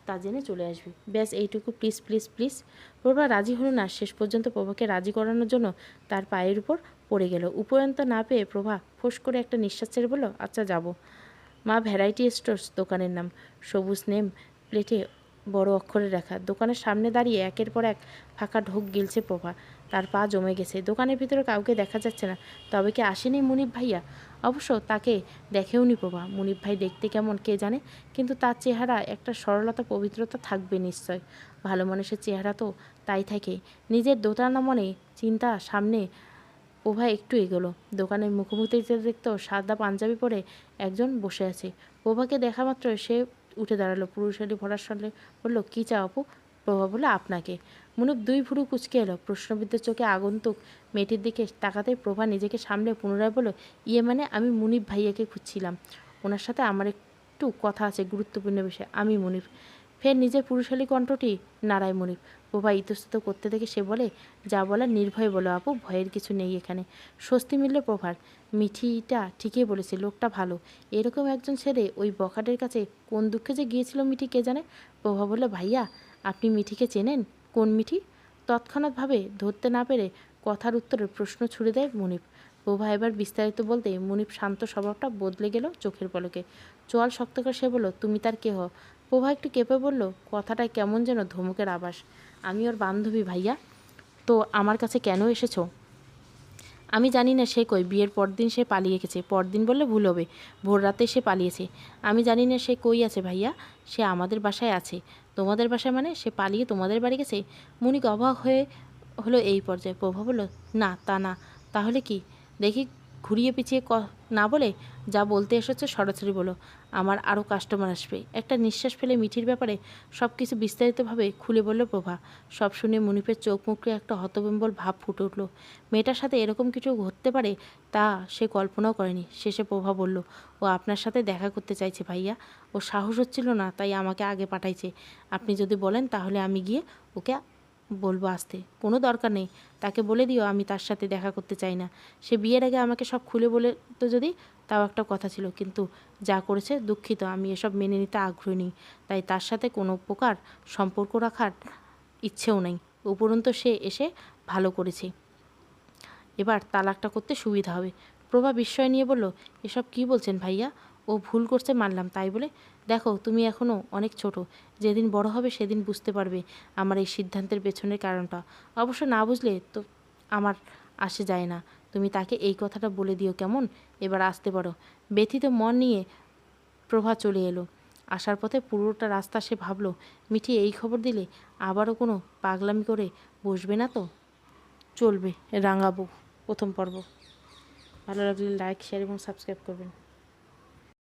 Speaker 1: তা জেনে চলে আসবি। ব্যাস এইটুকু, প্লিজ প্লিজ প্লিজ। প্রভা রাজি হলো না। শেষ পর্যন্ত প্রভাকে রাজি করানোর জন্য তার পায়ের উপর পড়ে গেল। উপরন্ত না পেয়ে প্রভা ফোঁস করে একটা নিঃশ্বাস ছেড়ে বলল, আচ্ছা যাব। মা ভ্যারাইটি স্টোর্স দোকানের নাম, সবুজ নেম প্লেটে বড় অক্ষরে লেখা। দোকানের সামনে দাঁড়িয়ে একের পর এক ফাঁকা ঢোক গিলছে প্রভা। তার পা জমে গেছে। দোকানের ভিতরে কাউকে দেখা যাচ্ছে না। তবে কি আসেনি মুনিব ভাইয়া? অবশ্য তাকে দেখেওনি প্রভা। মুনিব ভাই দেখতে কেমন কে জানে, কিন্তু তার চেহারা একটা সরলতা পবিত্রতা থাকবে নিশ্চয়। ভালো মানুষের চেহারা তো তাই থাকে। নিজের দোটানা মনে চিন্তা সামনে প্রভা একটু এগোলো। দোকানের মুখোমুখি দেখতো সাদা পাঞ্জাবি পরে একজন বসে আছে। প্রভাকে দেখা মাত্র সে উঠে দাঁড়ালো, পুরুষালী ভরার সঙ্গে বলল, কী চাও আপু? প্রভা বলল, আপনাকে। মুনিব 2 ভুরু কুঁচকে এলো। প্রশ্নবিদ্ধ চোখে আগন্তুক মেয়েটির দিকে তাকাতেই প্রভা নিজেকে সামলে পুনরায় বলল, ইয়ে মানে আমি মুনিব ভাইয়াকে খুঁজছিলাম। ওনার সাথে আমার একটু কথা আছে, গুরুত্বপূর্ণ বিষয়। আমি মুনিব। ফের নিজের পুরুষালী কণ্ঠটি নাড়ায় মুনিব। প্রভা ইতস্তত করতে দেখে সে বলে, যা বলার নির্ভয়ে বলো আপু, ভয়ের কিছু নেই এখানে। স্বস্তি মিলল প্রভার। মিঠিটা ঠিকই বলেছে, লোকটা ভালো। এরকম একজন ছেলে ওই বখাটের কাছে কোন দুঃখে যে গিয়েছিল মিঠি কে জানে। প্রভা বলল, ভাইয়া আপনি মিঠিকে চেনেন? কোন মিঠি? তৎক্ষণাৎভাবে ধরতে না পেরে কথার উত্তরে প্রশ্ন ছুড়ে দেয় মুনিব। প্রভা এবার বিস্তারিত বলতে মুনিব শান্ত স্বভাবটা বদলে গেল চোখের পলকে। চোয়াল শক্ত করে সে বলল, তুমি তার কেহ? প্রভা একটু কেঁপে বলল, কথাটায় কেমন যেন ধমকের আভাস। আমি ওর বান্ধবী ভাইয়া। তো আমার কাছে কেন এসেছো? আমি জানি না সে কই। বিয়ের পরদিন সে পালিয়ে গেছে। পরদিন বললে ভুল হবে, ভোর রাতে সে পালিয়েছে। আমি জানি না সে কই আছে ভাইয়া। সে আমাদের বাসায় আছে। তোমাদের বাসায় মানে? সে পালিয়ে তোমাদের বাড়ি গেছে? মুনিক অবাক হয়ে হলো এই পর্যায়ে। প্রভা বলল, না তা না। তাহলে কি? দেখি ঘুরিয়ে পিছিয়ে না বলে যা বলতে এসেছো সরাসরি বলো, আমার আরও কাস্টমার আসবে। একটা নিঃশ্বাস ফেলে মিঠির ব্যাপারে সব কিছু বিস্তারিতভাবে খুলে বলল প্রভা। সব শুনে মুনিপের চোখ মুখে একটা হতবিম্বল ভাব ফুটে উঠল। মেয়েটার সাথে এরকম কিছু ঘটতে পারে তা সে কল্পনাও করেনি। শেষে প্রভা বলল, ও আপনার সাথে দেখা করতে চাইছে ভাইয়া। ও সাহস হচ্ছিল না, তাই আমাকে আগে পাঠাইছে। আপনি যদি বলেন তাহলে আমি গিয়ে ওকে বলবো আসতে। কোনো দরকার নেই, তাকে বলে দিও আমি তার সাথে দেখা করতে চাই না। সে বিয়ের আগে আমাকে সব খুলে বলে তো যদি, তাও একটা কথা ছিল। কিন্তু যা করেছে দুঃখিত, আমি এসব মেনে নিতে আগ্রহী নেই। তাই তার সাথে কোনো প্রকার সম্পর্ক রাখার ইচ্ছেও নেই। উপরন্তু সে এসে ভালো করেছে। এবার তালাকটা করতে সুবিধা হবে। প্রভা বিস্ময় নিয়ে বলল, এসব কি বলছেন ভাইয়া? ও ভুল করছে মানলাম, তাই বলে? দেখো, তুমি এখনও অনেক ছোট। যেদিন বড় হবে সেদিন বুঝতে পারবে আমার এই সিদ্ধান্তের পেছনের কারণটা। অবশ্য না বুঝলে তো আমার আসে যায় না। তুমি তাকে এই কথাটা বলে দিও কেমন? এবার আসতে পারো। ব্যথিত মন নিয়ে প্রভা চলে এলো। আসার পথে পুরোটা রাস্তা সে ভাবল, মিঠি এই খবর দিলে আবারও কোনো পাগলামি করে বসবে না তো? চলবে রাঙাবো প্রথম পর্ব। ভালো লাগলে লাইক, শেয়ার এবং সাবস্ক্রাইব করবেন।